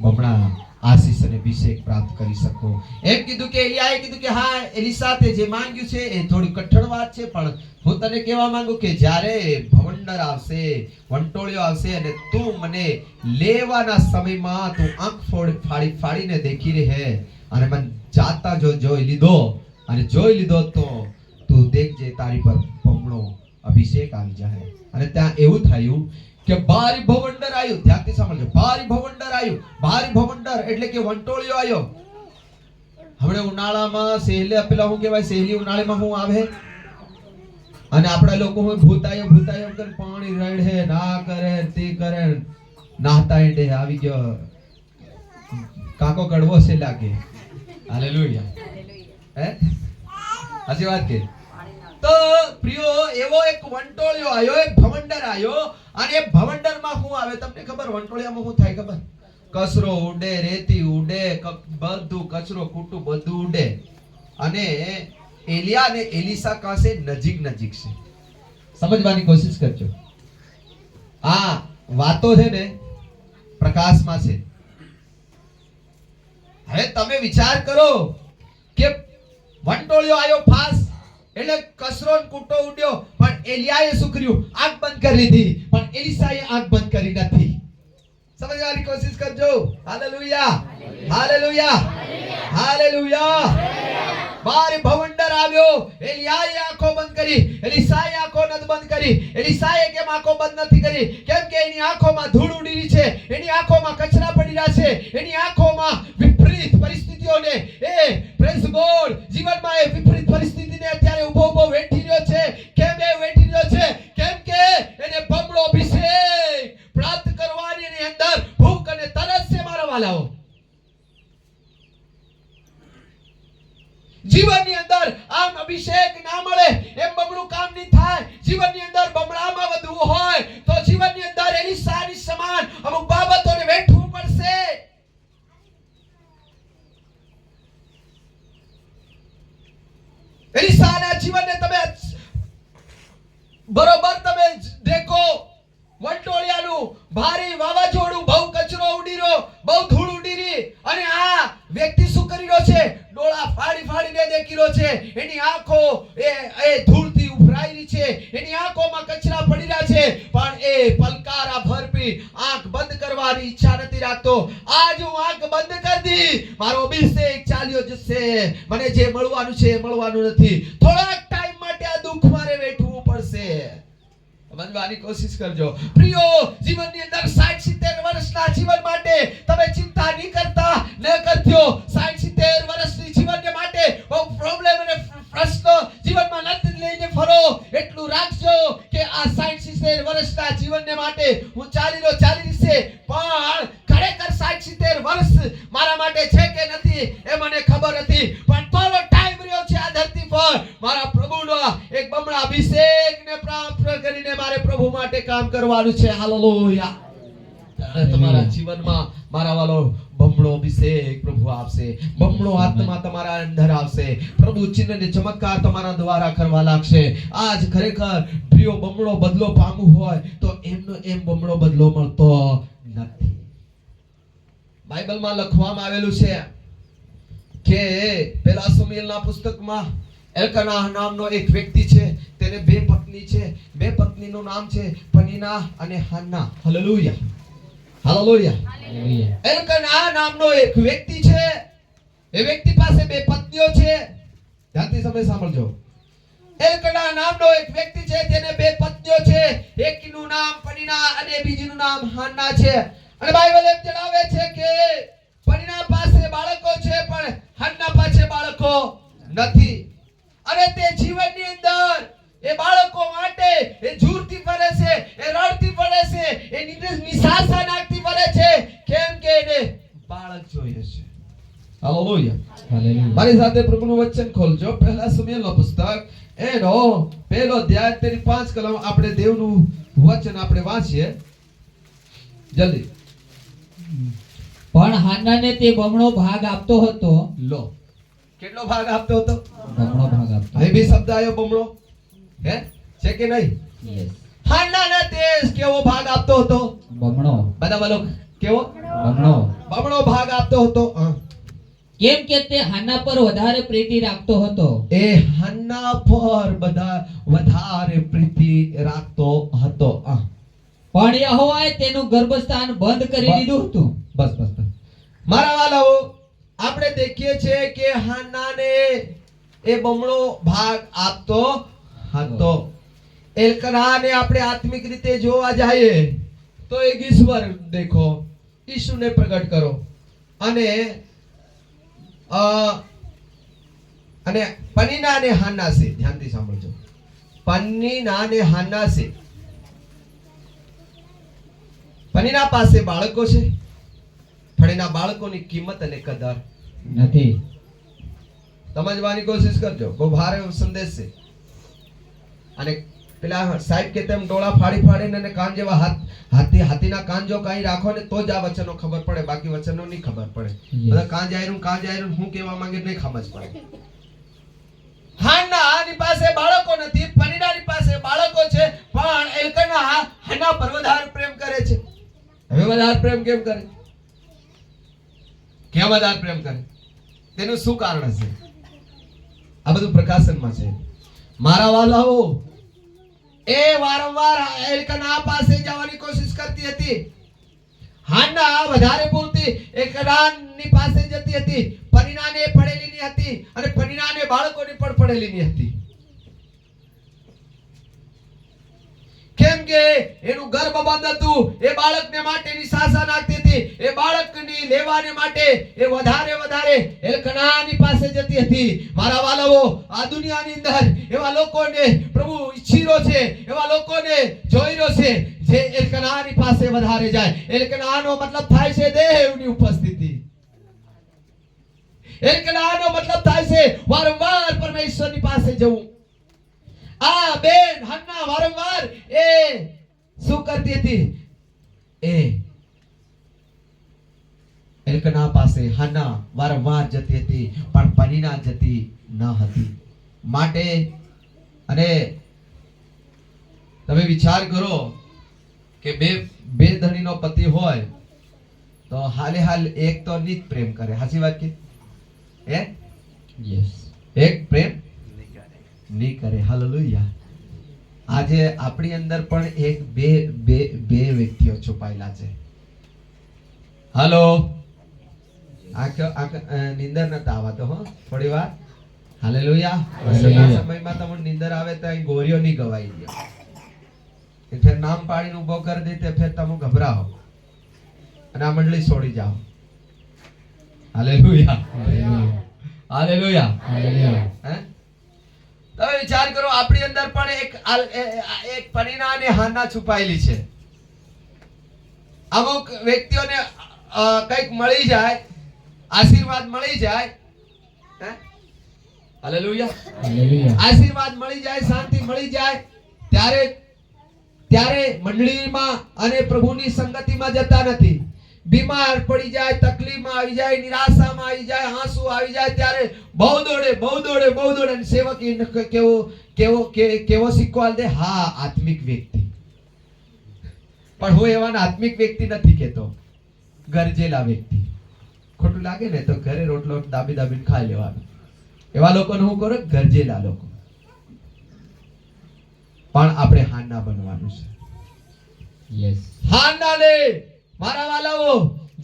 બમણા આશીષ અને અભિષેક પ્રાપ્ત કરી શકો. એમ કીધું કે એલિયાએ કીધું કે હા એલિસાએ જે માંગ્યું છે એ થોડી કઠણ વાત છે, પણ હું તને કહેવા માંગુ કે જ્યારે ભવંડર આવશે, વંટોળિયો આવશે અને તું મને લેવાના સમયમાં તું આંખ ફાડીને દેખી રહે અને મને જાતા જોઈ લીધો તો તું દેખજે તારી પર બમણો અભિષેક આવી જાય. અને ત્યાં એવું થયું કે ભારી ભવંડર આવ્યું. ધ્યાનથી સાંભળજો, ભારી ભવંડર આવ્યું. ભારી ભવંડર એટલે કે વંટોળિયો આવ્યો. હમણે ઉનાળામાં સહેલે પેલા હું કહેવાય સહેલી ઉનાળામાં હું આવે અને આપણા લોકો હું ભૂતાયો કરે પાણી રડે ના કરે તે કરે નાહતા એડે આવી ગયો કાકો કડવો છે લાગે. હાલેલુયા. હે સાચી વાત કે? તો પ્રિયો એવો એક વંટોળિયો આવ્યો, એક ભવંડર આવ્યો, અને એ ભવંડરમાં શું આવે તમને ખબર? વંટોળિયામાં શું થાય ખબર? કચરો ઉડે, રેતી ઉડે, બધું કચરો કૂટું બધું ઉડે. અને એલિયા અને એલિસા પાસે નજીક છે. સમજવાની કોશિશ કરજો. આ વાતો છે ને પ્રકાશમાં છે. હવે તમે વિચાર કરો કે વંટોળિયો આવ્યો ફાસ એટલે કચરો કૂટો ઉડ્યો, પણ એલિયાએ શું કર્યું? આંખ બંધ કરી લીધી, પણ એલિસાએ આંખ બંધ કરી નથી. સમજવાની કોશિશ કરજો. Hallelujah, hallelujah, hallelujah. બારે ભવંડર આવ્યો, એલિયાએ આંખો બંધ કરી, એલિસાએ આંખો નથી બંધ કરી. એલિસાએ કેમ આંખો બંધ નથી કરી? કેમ કે એની આંખોમાં ધૂળ ઉડી રહી છે, એની આંખોમાં કચરા પડી રહ્યા છે, એની આંખોમાં વિપરીત પરિસ્થિતિઓને પ્રેઝ ગોડ જીવનમાં એ વિપરીત પરિસ્થિતિને અત્યારે ઉભો વેઠી રહ્યો છે. કેમ એ વેઠી રહ્યો છે? કેમ કે એને બમણો અભિષેક પ્રાપ્ત કરવાની એની અંદર ભૂખ અને તરસ છે મારા વાલાઓ. જીવનની અંદર આમ અભિષેક ના મળે એમ બમણું કામ નહીં થાય. જીવનની અંદર બમણામાં વધવું હોય તો જીવનની અંદર એલિસાની સમાન અમુક બાબતોને વેઠવું પડશે. એલિસાના જીવનને તમે બરોબર તમે દેખો. વંટોળિયાનું ભારે વાવાઝોડું, બહુ કચરો ઉડી રહ્યો, બહુ ધૂળ ઉડી રહી, અને આ વ્યક્તિ શું કરી રહ્યો છે? ડોળા ફાડીને દેખી રહ્યો છે. એની આંખો એ ધૂળથી ઉભરાઈ રહી છે, એની આંખોમાં કચરા પડી રહ્યા છે, પણ એ પલકારા ભરપી આંખ બંધ કરવાની ઈચ્છા નથી રાખતો. આજ હું આંખ બંધ કરી દી, મારો અભિષેક ચાલ્યો જશે, મને જે મળવાનું છે એ મળવાનું નથી. થોડાક ટાઈમ માટે આ દુઃખ મારે વેઠવું પડશે. સમજવાની કોશિશ કરજો પ્રિયો જીવનની અંદર 60-70 વર્ષના જીવન માટે તમે ચિંતા નહીં કરતા ન કરજો 60-70 વર્ષની જીવન માટે બહુ પ્રોબ્લેમ અને પ્રશ્નો જીવનમાં નથી લઈને ફરો એટલું રાખજો કે આ 60-70 વર્ષના જીવનને માટે હું ચાલી છે પણ ખરેખર 60-70 વર્ષ મારા માટે છે કે નથી એ મને ખબર નથી પણ થોડો ટાઈમ રહ્યો છે આ ધરતી પર મારા પ્રભુનો એક બમણા અભિષેકને પ્રાપ્ત કરીને મારે પ્રભુ માટે કામ કરવાનું છે હાલેલુયા તમારા જીવનમાં મારા વાલો બમણો અભિષેક પ્રભુ આપશે બમણો આત્મા તમારા અંદર આવશે પ્રભુ ચિહ્ન અને ચમત્કાર તમારા દ્વારા કરવા લાગશે આજ ખરેખર પ્રિયો બમણો બદલો પામવું હોય તો એમનો એમ બમણો બદલો મળતો નથી બાઇબલમાં લખવામાં આવેલું છે કે પહેલા સમુએલના પુસ્તકમાં એલ્કાના નામનો એક વ્યક્તિ છે તેને બે પત્ની છે બે પત્નીનું નામ છે પનીના અને હાન્ના હાલેલુયા હાલેલુયા એલ્કાના નામનો એક વ્યક્તિ છે એ વ્યક્તિ પાસે બે પત્નીઓ છે ધ્યાનથી સમય સાંભળજો એલ્કાના નામનો એક વ્યક્તિ છે તેને બે પત્નીઓ છે એકનું નામ પનીના અને બીજીનું નામ હાન્ના છે અને બાઇબલ એમ જણાવે છે કે પનીના પાસે બાળકો છે પણ હાન્ના પાસે બાળકો નથી અને તે જીવનની અંદર એ બાળકો માટે એ ઝૂરતી ફરે છે એ રડતી ફરે છે એ નિસાસા નાખતી ફરે છે કેમ કે એને બાળક જોઈએ છે હાલેલુયા મારી સાથે પ્રભુનું વચન ખોલજો પહેલા સમુએલનો પુસ્તક એનો પહેલો અધ્યાય તેની 5 કલમ આપણે દેવનું વચન આપણે વાંચીએ જલ્દી પણ હાન્નાને તે બમણો ભાગ આપતો હતો લો કેટલો ભાગ આપતો હતો બમણો ભાગ આપતો અહીં બી શબ્દ આવ્યો બમણો હે છે કે નહીં યસ હાન્નાને તે કેવો ભાગ આપતો હતો બમણો બધા બોલો કેવો બમણો ભાગ આપતો હતો કેમ કે તે હાન્ના પર વધારે પ્રીતિ રાખતો હતો એ હાન્ના પર વધારે પ્રીતિ રાખતો હતો પણ યહોવાએ તેનું ગર્ભસ્થાન બંધ કરી દીધું હતું બસ મારા વાલાઓ આપણે દેખીએ છીએ કે હાન્નાને એ બમણો ભાગ આપતો હતો એલ્કાનાને આપણે આત્મિક રીતે જોવા જઈએ તો એક ઈશ્વર દેખો ઈશુને પ્રગટ કરો અને પનીના અને હાન્ના છે ધ્યાનથી સાંભળજો પનીના અને હાન્ના છે પનીના પાસે બાળકો છે પણ એના બાળકોની કિંમત અને કદર નથી સમજવાની કોશિશ કરજો બહુ ભારે સંદેશ છે અને પેલા સાહેબ કે તેમ ડોળા ફાડીને અને કાન જેવા હાથીના કાન જો કાઈ રાખો ને તો જ આ વચનો ખબર પડે બાકી વચનો નહીં ખબર પડે બધા કાન જાયરું હું કહેવા માંગે નહીં સમજ પડે હાન્નાની પાસે બાળકો નથી પનીનાની પાસે બાળકો છે પણ એલ્કાના હાન્ના પર વધારે પ્રેમ કરે છે હવે વધારે પ્રેમ કેમ કરે કેમ વધારે પ્રેમ કરે તેનું શું કારણ હશે આ બધું પ્રકાશનમાં છે મારા વાલાઓ એ વારંવાર એલ્કાના પાસે જવાની કોશિશ કરતી હતી હાન્ના વધારે પૂરતી એલ્કાનાની પાસે જતી હતી પનીનાને પડેલી ની હતી અને પનીનાને બાળકોની પણ પડેલી ની હતી કેમ કે એનું ગર્ભ બંધ હતું એ બાળકને માટેની સાસા નાખતી હતી એ બાળકની લેવાને માટે એ વધારે એલ્કાનાની પાસે જતી હતી મારા વાલાઓ આ દુનિયાની અંદર એવા લોકોને પ્રભુ ઈચ્છીરો છે એવા લોકોને જોઈરો છે જે એલ્કાનાની પાસે વધારે જાય એલ્કાનાનો મતલબ થાય છે દેવની ઉપસ્થિતિ એલ્કાનાનો મતલબ થાય છે વારંવાર પરમેશ્વરની પાસે જવું આ બેન હાન્ના વારંવાર એ શું કરતી હતી એ એલ્કાના પાસે હાન્ના વારંવાર જતી હતી પણ પનીના જતી ન હતી માટે અને તમે વિચાર કરો કે બે ધણીનો પતિ હોય તો હાલ એક તો નિત પ્રેમ કરે સાચી વાત કે યસ એક પ્રેમ નહીં કરે હાલેલુયા આજે આપણી અંદર પણ એક બે વ્યક્તિઓ છુપાયેલા છે હાલો નીંદર નતા આવતો હો થોડી વાર હાલેલુયા સમયમાં તમને નીંદર આવે તો અહીં ગોરીઓ નહીં ગવાઈ દે फिर नाम पाड़ी नु उभो कर देते फिर तमु घबराओ અને આ મંડળી છોડી જાઓ. Hallelujah, hallelujah. હે? તમે વિચાર કરો, આપણી અંદર પણ એક પરીના અને હાના છુપાયેલી છે. અમુક વ્યક્તિઓને કંઈક મળી જાય, આશીર્વાદ મળી જાય, હે? હાલેલુયા, આશીર્વાદ મળી જાય, શાંતિ મળી જાય, ત્યારે મંડળીમાં અને પ્રભુની સંગતિમાં જતા નથી. બીમાર પડી જાય, તકલીફમાં આવી જાય, નિરાશામાં આવી જાય, આંસુ આવી જાય, ત્યારે બહુ દોડે અને સેવક કેવો સિક્કો આલ દે, હા આત્મિક વ્યક્તિ. પણ હું એવાના આત્મિક વ્યક્તિ નથી કહેતો, ગરજેલા વ્યક્તિ. ખોટું લાગે ને તો ઘરે રોટલો દાબીને ખાઈ લેવાનો. એવા લોકોને હું કરું, ગરજેલા લોકો. પણ આપણે હાના બનવાનું છે. યસ, હાના ને મારા વાલાઓ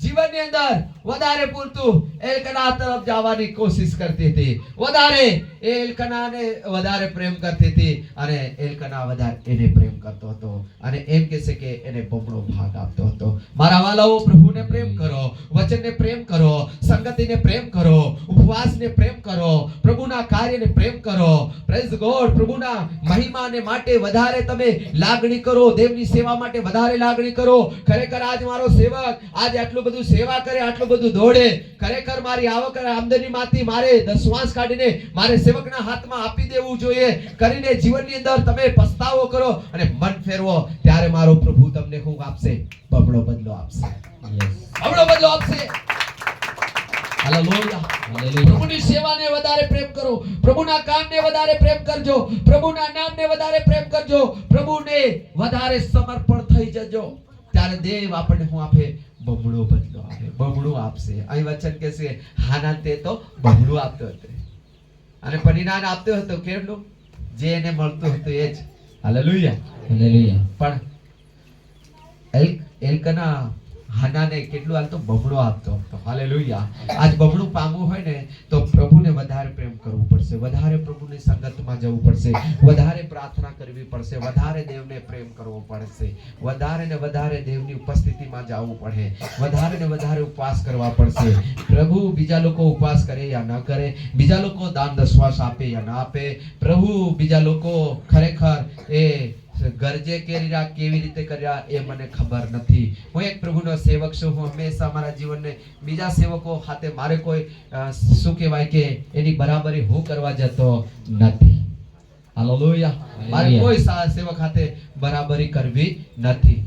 જીવનની અંદર વધારે પૂરતું એલકના તરફ જવાની કોશિશ કરતી હતી, વધારે એલકનાને વધારે પ્રેમ કરતી હતી, અને એલકના વધારે એને પ્રેમ કરતો હતો, અને એમ કહેશે કે એને બમણો ભાગ આપતો હતો. મારા વાલાઓ, પ્રભુને પ્રેમ કરો, વચનને પ્રેમ કરો, સંગતિને પ્રેમ કરો, ઉપવાસને પ્રેમ કરો, પ્રભુના કાર્યને પ્રેમ કરો. Praise God. પ્રભુના મહિમાને માટે વધારે તમે લાગણી કરો, દેવની સેવા માટે વધારે લાગણી કરો. ખરેખર આજ મારો સેવક આજ આટલું બધું સેવા કરે, આટલું બધું દોડે, ખરેખર મારી આવક આમદનીમાંથી મારે દસવાંશ કાઢીને મારે સેવકના હાથમાં આપી દેવું જોઈએ કરીને જીવનની અંદર તમે પસ્તાવો કરો અને મન ફેરવો, ત્યારે મારો પ્રભુ તમને શું આપશે? બમણો બદલો આપશે. બમણો બદલો આપશે. હાલેલુયા. પ્રભુની સેવાને વધારે પ્રેમ કરો, પ્રભુના કામને વધારે પ્રેમ કરજો, પ્રભુના નામને વધારે પ્રેમ કરજો, પ્રભુને વધારે સમર્પણ થઈ જજો, ત્યારે દેવ આપણને શું આપે? બમણો બદલો આપે, બમણું આપશે. અહીં વચન કે છે હાના તે તો બમણું આપતો હતો, અને પરીનાને આપતો હતો કેટલું? જે એને મળતું હતું એ જ. Hallelujah, hallelujah. પણ એલ્કના હાનાને કેટલું હાલતો? બમણો આપતો હતો. હાલેલુયા. આજ બમણું પામવું હોય ને તો પ્રભુને વધારે પ્રેમ કરવું પડશે, વધારે પ્રભુની સંગતમાં જવું પડશે, વધારે પ્રાર્થના કરવી પડશે, વધારે દેવને પ્રેમ કરવો પડશે, વધારે ને વધારે દેવની ઉપસ્થિતિમાં જવું પડે, વધારે ને વધારે ઉપવાસ કરવા પડશે. પ્રભુ બીજા લોકો ઉપવાસ કરે યા ન કરે, બીજા લોકો દાન દસવાસ આપે યા ના આપે, પ્રભુ બીજા લોકો ખરેખર એ ગરજે કેવી રીતે કર્યા એ મને ખબર નથી. હું એક પ્રભુનો સેવક છું. હું હંમેશા મારા જીવનને બીજા સેવકો સાથે મારે કોઈ શું કહેવાય કે એની બરાબરી હું કરવા જતો નથી. હાલેલુયા. મારે કોઈ સેવક સાથે બરાબરી કરવી નથી.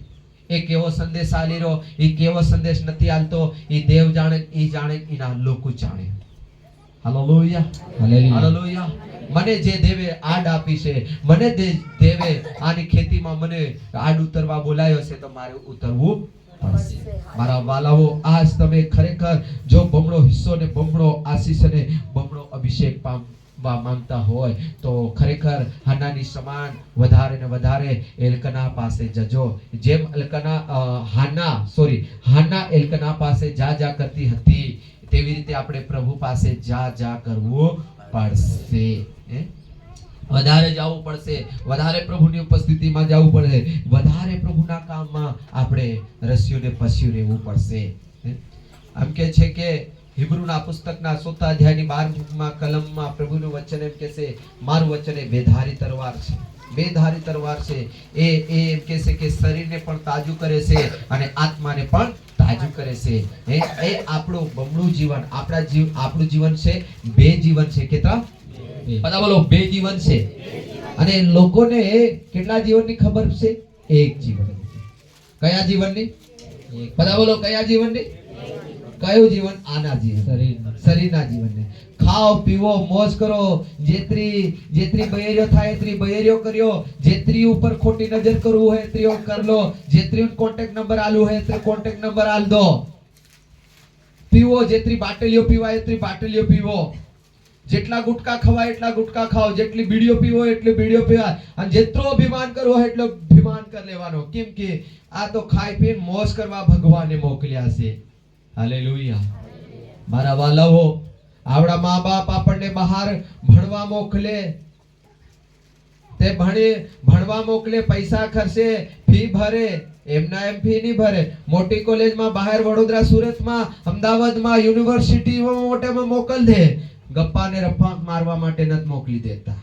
એ કેવો સંદેશ આલી રહ્યો, એ કેવો સંદેશ નથી આલતો, એ દેવ જાણે, એ જાણે, એના લોકો જાણે. Hallelujah, hallelujah. મને જે દેવે આડ આપી છે, મને દેવે આની ખેતીમાં મને આડ ઉતરવા બોલાયો છે, તો મારે ઉતરવું પડશે. મારા વાલાઓ, આજ તમે ખરેખર જો બમણો હિસ્સો ને બમણો આશીષ અને બમણો અભિષેક પામવા માંગતા હોય તો ખરેખર હાનાની સમાન વધારે ને વધારે એલ્કના પાસે જજો. જેમ હાના એલ્કના પાસે જા કરતી હતી, તેવી રીતે આપણે પ્રભુ પાસે જા કરવું પડશે. વધારે જવું પડશે, વધારે પ્રભુની ઉપસ્થિતિમાં જવું પડશે, વધારે પ્રભુના કામમાં આપણે રસ્યું ને પસ્યું રહેવું પડશે. આમ કે છે કે હિબ્રુના પુસ્તકના 7 અધ્યાયની 12મા કલમમાં પ્રભુનું વચન એમ કે છે, મારું વચન એ બેધારી તલવાર છે, બેધારી તલવાર છે. એ એમ કે છે કે શરીરને પણ તાજું કરે છે અને આત્માને પણ તાજું કરે છે. એ આપણું બમણું જીવન, આપણું જીવન છે બે જીવન છે. કેટલા? બધા બોલો, બે જીવન છે. અને લોકોને કેટલા જીવનની ખબર છે? એક જીવન. કયા જીવનની? બધા બોલો, કયા જીવનની? કયું જીવન? આના જીવન, શરીરના જીવનને. ખાઓ પીવો મોજ કરો, જેતરી બૈરીઓ થાય એટલી બૈરીઓ કર્યો, જેતરી ઉપર ખોટી નજર કરવું હોય એટલી કર લો, જેતરી કોન્ટેક્ટ નંબર આલવું હોય એટલી કોન્ટેક્ટ નંબર આલ દો. પીવો, જેતરી બાટલીઓ પીવાય એટલી બાટલીઓ પીવો, જેટલા ગુટકા ખવાય એટલા ગુટકા ખાઓ, જેટલી બીડીઓ પીવો એટલી બીડીઓ પીવાય, અને જેટલો અભિમાન કરવો હોય એટલો અભિમાન કરી લેવાનો. કેમ કે આ તો ખાઈ પીને મોજ કરવા ભગવાને મોકલ્યા છે. હાલેલુયા. મારા વાલાઓ, આવડા મા બાપ આપણને બહાર ભણવા મોકલે, તે ભણવા મોકલે, પૈસા ખર્ચે, ફી ભરે, એમના એમ ફી નહીં ભરે. મોટી કોલેજમાં બહાર વડોદરા, સુરતમાં, અમદાવાદમાં, યુનિવર્સિટીમાં મોટેમાં મોકલ દે. ગપ્પાને રફા મારવા માટે નથી મોકલી દેતા.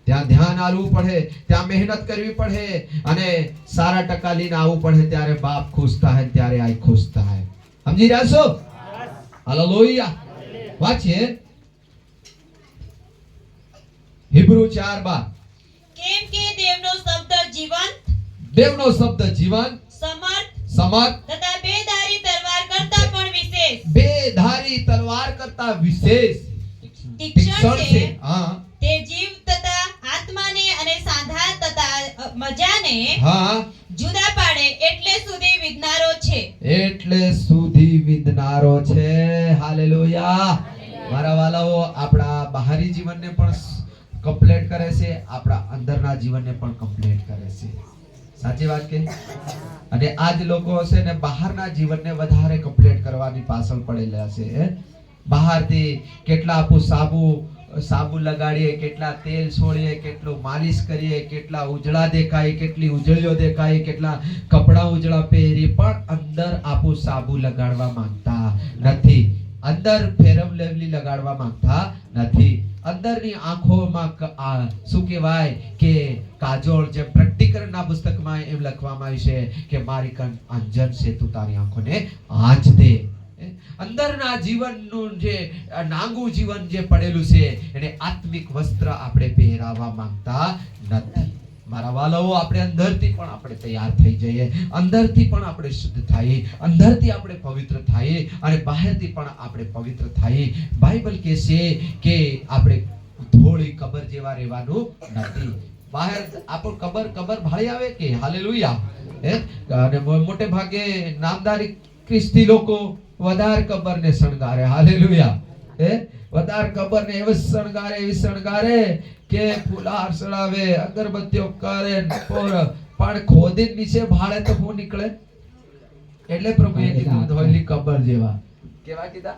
ત્યાં ધ્યાન આલવું પડે, ત્યાં મહેનત કરવી પડે અને સારા ટકા લઈને આવવું પડે. ત્યારે બાપ ખુશ થાય, ત્યારે આઈ ખુશ થાય. સમજી રહ્યા છો? હાલેલુયા. વાંચીએ હિબ્રુ 4:12. કેમ કે દેવનો શબ્દ જીવંત, દેવનો શબ્દ જીવન, સમર્થ તથા બેધારી તલવાર કરતા પણ વિશેષ, બેધારી તલવાર કરતા વિશેષ તીક્ષ્ણ છે. હા, તે જીવ તથા આત્માને અને સાંધા તથા મજાને જુદા પાડે એટલે સુધી વિધનારો છે. એટલે સુધી વિધનારો છે. હાલેલુયા. મારા વાલાઓ, આપણા બહારી જીવનને પણ કમ્પ્લીટ કરે છે, આપણા અંદરના જીવનને પણ કમ્પ્લીટ કરે છે. સાચી વાત કે? અને આજ લોકો છે ને બહારના જીવનને વધારે કમ્પ્લીટ કરવાની પાછળ પડેલા છે. બહારથી કેટલા આપું સાબુ લગાડીએ, કેટલા તેલ છોડીએ, કેટલું માલિશ કરીએ, કેટલા ઉજળા દેખાય, કેટલી ઉજળીઓ દેખાય, કેટલા કપડા ઉજળા પહેરી, પણ અંદર આપું સાબુ લગાડવા માંગતા નથી. અંદર ફેરમ લેવલી લગાડવા માંગતા નથી. અંદરની આંખોમાં શું કહેવાય કે કાજોળ, જે પ્રેક્ટિકલના પુસ્તકમાં એમ લખવામાં આવ્યું છે કે મારી કન અંજન છે, તું તારી આંખોને આંચ દે. અંદરના જીવનનું જે નાંગું જીવન જે પડેલું છે એને આત્મિક વસ્ત્ર આપણે પહેરાવા માંગતા નથી. મારા વાલાઓ, આપણે અંદરથી પણ આપણે તૈયાર થઈ જઈએ, અંદરથી પણ આપણે શુદ્ધ થઈએ, અંદરથી આપણે પવિત્ર થઈએ અને બહારથી પણ આપણે પવિત્ર થઈએ. બાઇબલ કહે છે કે આપણે ધોળી કબર જેવા રહેવાનું નથી. બહાર આપણો કબર ભાળી આવે કે? હાલેલુયા. અને મોટે ભાગે નામદારી ખ્રિસ્તી લોકો વધારે કબરને શણગારે. હાલેલુયા. વધારે કબરને એવી શણગારે કે ફૂલાર ચડાવે, અગરબત્તીઓ કરે, પણ ખોદીને નીચે ભાળે તો શું નીકળે? એટલે પ્રભુએ કીધું ધોયેલી કબર જેવા. કેવા કીધા?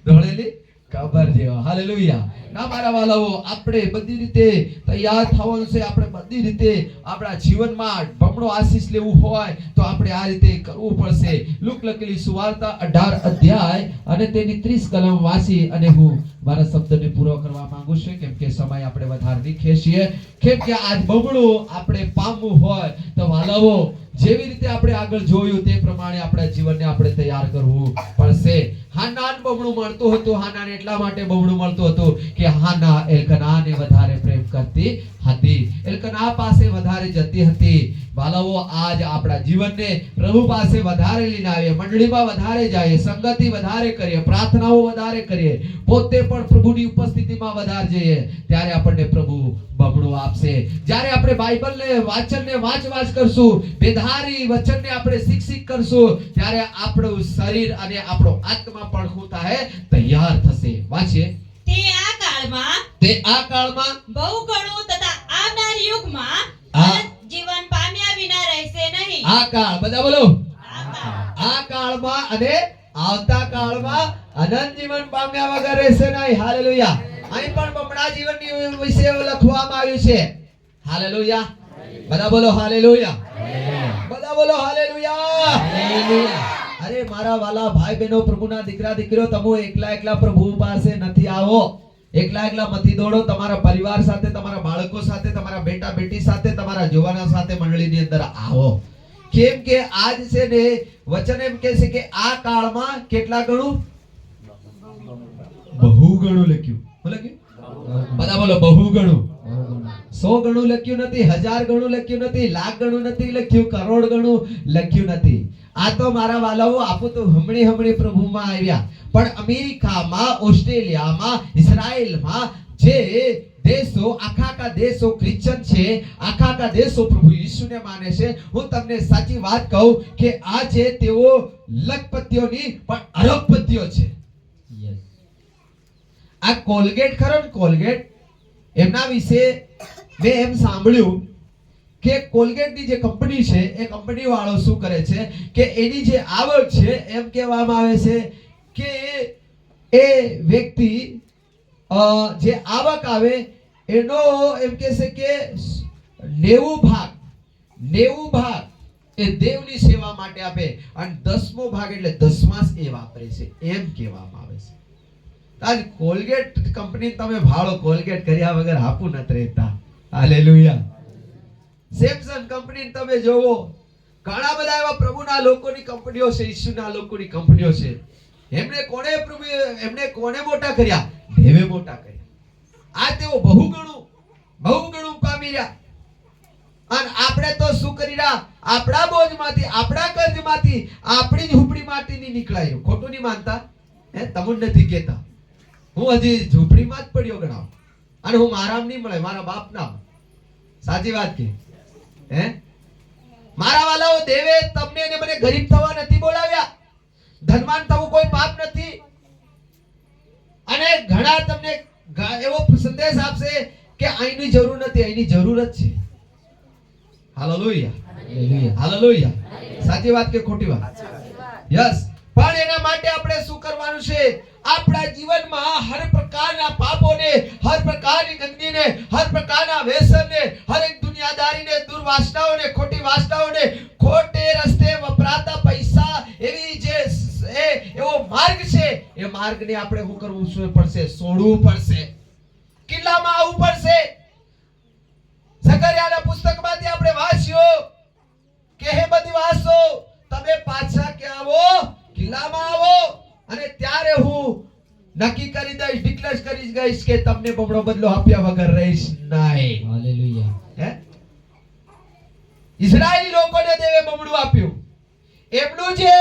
ધોળેલી કબર જેવા. હાલેલુયા. ના મારા વાલાઓ, આપણે બધી રીતે તૈયાર થવાનું છે. આપણે બધી રીતે આપણા જીવનમાં બમણો આશીષ લેવું હોય તો આપણે આ રીતે કરવું પડશે. લુક લખેલી સુવાર્તા 18 અધ્યાય અને તેની 30 કલમ વાંચી અને હું મારા શબ્દને પૂરો કરવા માંગુ છું, કેમ કે સમય આપણે વધારે નીકળે છીએ. કેમ કે આજ બમણો આપણે પામવું હોય તો વાલાઓ, જેવી રીતે આપણે આગળ જોયું તે પ્રમાણે આપણા જીવનને આપણે તૈયાર કરવું પડશે. હાનાને બમણું મળતું હતું. હાનાને એટલા માટે બમણું મળતું હતું કે હાના એલ્કનાને વધારે પ્રેમ કરતી હતી, એલ્કના પાસે વધારે જતી હતી. વાલાઓ, આજ આપણા જીવનને પ્રભુ પાસે વધારે લઈને આવીએ, મંડળીમાં વધારે જઈએ, સંગતિ વધારે કરીએ, પ્રાર્થનાઓ વધારે કરીએ, પોતે પણ પ્રભુની ઉપસ્થિતિમાં વધારે જઈએ, ત્યારે આપણને પ્રભુ બમણું આપશે. જ્યારે આપણે બાઇબલને વાંચનને વાંચ કરશું, બેધારી વચનને આપણે શિક્ષિત કરશું, ત્યારે આપણું શરીર અને આપણો આત્મા પણ શું થાય? તૈયાર થશે. વાંચીએ. તે આ કાળમાં બહુ ઘણું તથા આવનાર યુગમાં જીવન પામ્યા વિના રહેશે નહીં. આ કાળ, બધા બોલો. આ કાળમાં અને આવતા કાળમાં અનંત જીવન પામ્યા વગર રહેશે નહીં. હાલેલુયા. અહીં પણ બમણા જીવનની વિશે લખવામાં આવ્યું છે. હાલેલુયા. બધા બોલો હાલેલુયા. બધા બોલો હાલેલુયા. અરે મારા વાલા ભાઈ બહેનો, પ્રભુના દીકરા દીકરીઓ, તમે એકલા પ્રભુ પાસે નથી આવો. એકલા મતી દોડો. તમારા પરિવાર સાથે, તમારા બાળકો સાથે, તમારા બેટા બેટી સાથે, તમારા જોવાના સાથે મંડળીની અંદર આવો. કેમ કે આજ છે ને વચન એમ કહે છે કે આ કાળમાં કેટલા ગણું? બહુ ગણું લખ્યું. બધા બોલો બહુ ગણું. 100 ગણું લખ્યું નથી, 1000 ગણું લખ્યું નથી, લાખ ગણું નથી લખ્યું, કરોડ ગણું લખ્યું નથી. આ તો મારા વાલાઓ, આપો તો હમણી પ્રભુમાં આવ્યા, પણ અમેરિકામાં, ઓસ્ટ્રેલિયામાં, ઇઝરાયલમાં જે દેશો, આખા દેશો ક્રિશ્ચન છે, આખા દેશો પ્રભુ ઈસુને માને છે. હું તમને સાચી વાત કહું કે આજે તેઓ લખપતિઓની પણ અરબપતિઓ છે. આ કોલગેટ ખરો ને, કોલગેટ, એમના વિશે મેં એમ સાંભળ્યું કે કોલગેટની જે કંપની છે એ કંપની વાળો શું કરે છે કે એની જે આવક છે એમ કહેવામાં આવે છે કે એ વ્યક્તિ જે આવક આવે એનો એમ કહે છે કે 90 ભાગ એ દેવની સેવા માટે આપે અને 10મો ભાગ એટલે દસમાસ એ વાપરે છે એમ કહેવામાં આવે છે. આજ કોલગેટ કંપની તમે ભાડો કોલગેટ કર્યા વગર આપું નથી રહેતા. હાલેલુયા. સેમસંગ કંપની તમે જોવો, ઘણા બધા એવા પ્રભુના લોકોની કંપનીઓ છે, ઈશ્વરના લોકોની કંપનીઓ છે. એમણે કોને મોટા કર્યા? દેવે મોટા કર્યા. આ તેઓ બહુ ઘણું પામી રહ્યા. અને આપણે તો શું કરી રહ્યા? આપણા બોજમાંથી, આપણા કર્જમાંથી, આપણી ઝૂંપડીમાંથી ની નીકળાયું. ખોટું નહીં માનતા? તમને નથી કહેતા. હું હજી ઝૂંપડીમાં જ પડ્યો ગણાવ અને હું મારામ નહીં મળે, મારા બાપ નામ. સાચી વાત કે મારા વાલાઓ, દેવે તમને અને મને ગરીબ થવા નથી બોલાવ્યા. ધનવાન થવું કોઈ પાપ નથી. અને ઘણા તમને એવો સંદેશ આપશે કે અહીંની જરૂર નથી, અહીંની જરૂરત છે. Hallelujah, hallelujah. સાચી વાત કે ખોટી વાત? યસ. પણ એના માટે આપણે શું કરવાનું છે? આપણા જીવનમાં હર પ્રકારના પાપોને, હર પ્રકારની ગંદકીને, હર પ્રકારના વ્યસનને, હરેક દુનિયાદારીને, દુર્વાસનાઓને, ખોટી વાસનાઓને, ખોટે રસ્તે વપરાતા પૈસા, એવી જે એવો માર્ગ છે, એ માર્ગને આપણે શું કરવું પડશે? છોડવું પડશે. કિલ્લામાં આવવું પડશે. ઝકરિયાના પુસ્તકમાંથી આપણે વાંચ્યો કે હે બધી વાસો, તમે પાછા ક્યાં આવો? કિલ્લામાં આવો. અને ત્યારે હું નક્કી કરી દઈશ, ડિક્લેર કરી દઈશ કે તમને બમણો બદલો આપ્યા વગર રહીશ નહીં. હાલેલુયા. ઇઝરાયલી લોકોને દેવે બમણું આપ્યું. એમનું જે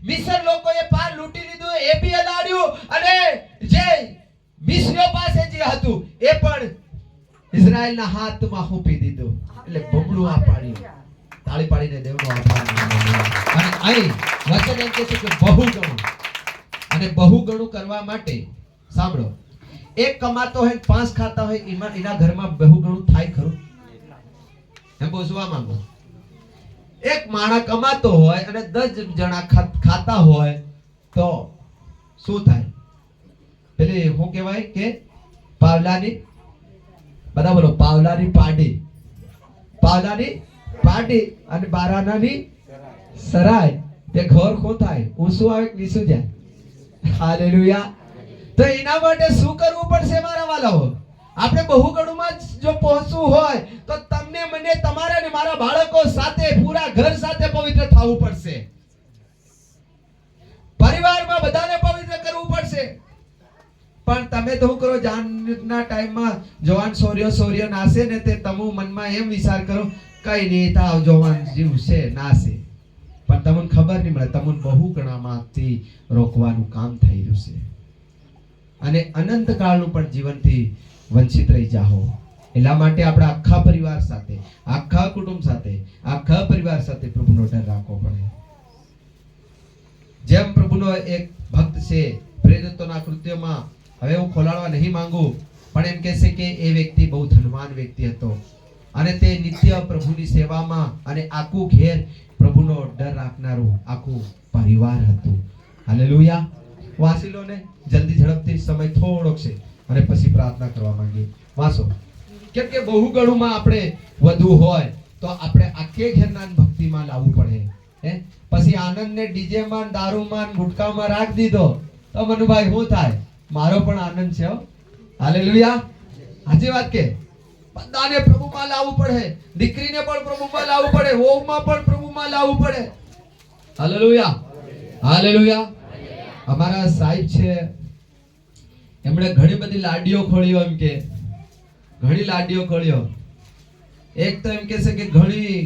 મિસ્ર લોકોએ પાર લૂંટી લીધું એ બી અલાડ્યું, અને જે મિસ્રીઓ પાસે જે હતું એ પણ ઇઝરાયલના હાથમાં સોંપી દીધું. એટલે બમણું આપાડ્યું. તાળી પાડીને દેવનો આભાર માનો. અને અહીં વચન એમ કહે છે કે બહુ ગણું. અને બહુ ગણું કરવા માટે સાંભળો, એક કમાતો હોય 5 ખાતા હોય, એના ઘરમાં બહુ ગણું થાય ખરું? એમ પૂછવા માંગુ. એક માણસ કમાતો હોય અને 10 જણા ખાતા હોય તો શું થાય? પેલી શું કહેવાય કે પાવલાની, બધા બોલો, પાવલાની પાડી અને બારાનાની સરાય. તે ઘર ખો થાય, ઊંસું આવે કે નીસું જાય. હાલેલુયા. તો એના માટે શું કરવું પડશે મારા વાલાઓ? આપણે બહુ ગણુંમાં જો પહોંચવું હોય તો તમને, મને, તમારા અને મારા બાળકો સાથે, પૂરા ઘર સાથે પવિત્ર થવું પડશે. પરિવારમાં બધાને પવિત્ર કરવું પડશે. પણ તમે તો શું કરો? જાનના ટાઈમમાં જવાન સૌર્ય નાસે ને તે તમે મનમાં એમ વિચાર કરો કઈ નહીં થાવ, જવાન જીવ છે નાસે. પણ તમને ખબર નહીં મળે તમને બહુ ગણામાંથી રોકવાનું કામ થઈ રહ્યું છે. અને અનંત કાળનું પણ જીવનથી વંચિત રહી જાઓ. એટલા માટે આપણા આખા પરિવાર સાથે, આખા કુટુંબ સાથે, આખા પરિવાર સાથે પ્રભુનો ડર રાખવો પડે. જેમ પ્રભુનો એક ભક્ત છે, પ્રેરિતોના કૃત્યોમાં, હવે હું ખોલાડવા નહીં માંગુ, પણ એમ કહે છે કે એ વ્યક્તિ બહુ ધનવાન વ્યક્તિ હતો અને તે નિત્ય પ્રભુની સેવામાં, અને આખું ઘેર પ્રભુનો ડર રાખનારું આખું પરિવાર હતું. હાલેલુયા. વાંચી લો ને જલ્દી, ઝડપથી, સમય થોડોક છે અને પછી પ્રાર્થના કરવા માંગીએ. વાંચો. કેમ કે બહુ ગણુંમાં આપણે વધુ હોય તો આપણે આખે ઘેરના ભક્તિમાં લાવવું પડે. પછી આનંદને ડીજેમાં, દારૂમાં, ગુટકામાં રાખ દીધો તો મનુભાઈ શું થાય? મારો પણ આનંદ છે. હાલેલુયા. સાચી વાત કે? બધાને પ્રભુમાં લાવવું પડે. દીકરીને પણ પ્રભુમાં લાવવું પડે, વહુમાં પણ પ્રભુમાં લાવવું પડે. Hallelujah, hallelujah. અમારા સાહેબ છે, એમણે ઘણી બધી લાડીઓ ખોલ્યો. એમ કે ઘણી લાડીઓ ખોલ્યો. એક તો એમ કે છે કે ઘણી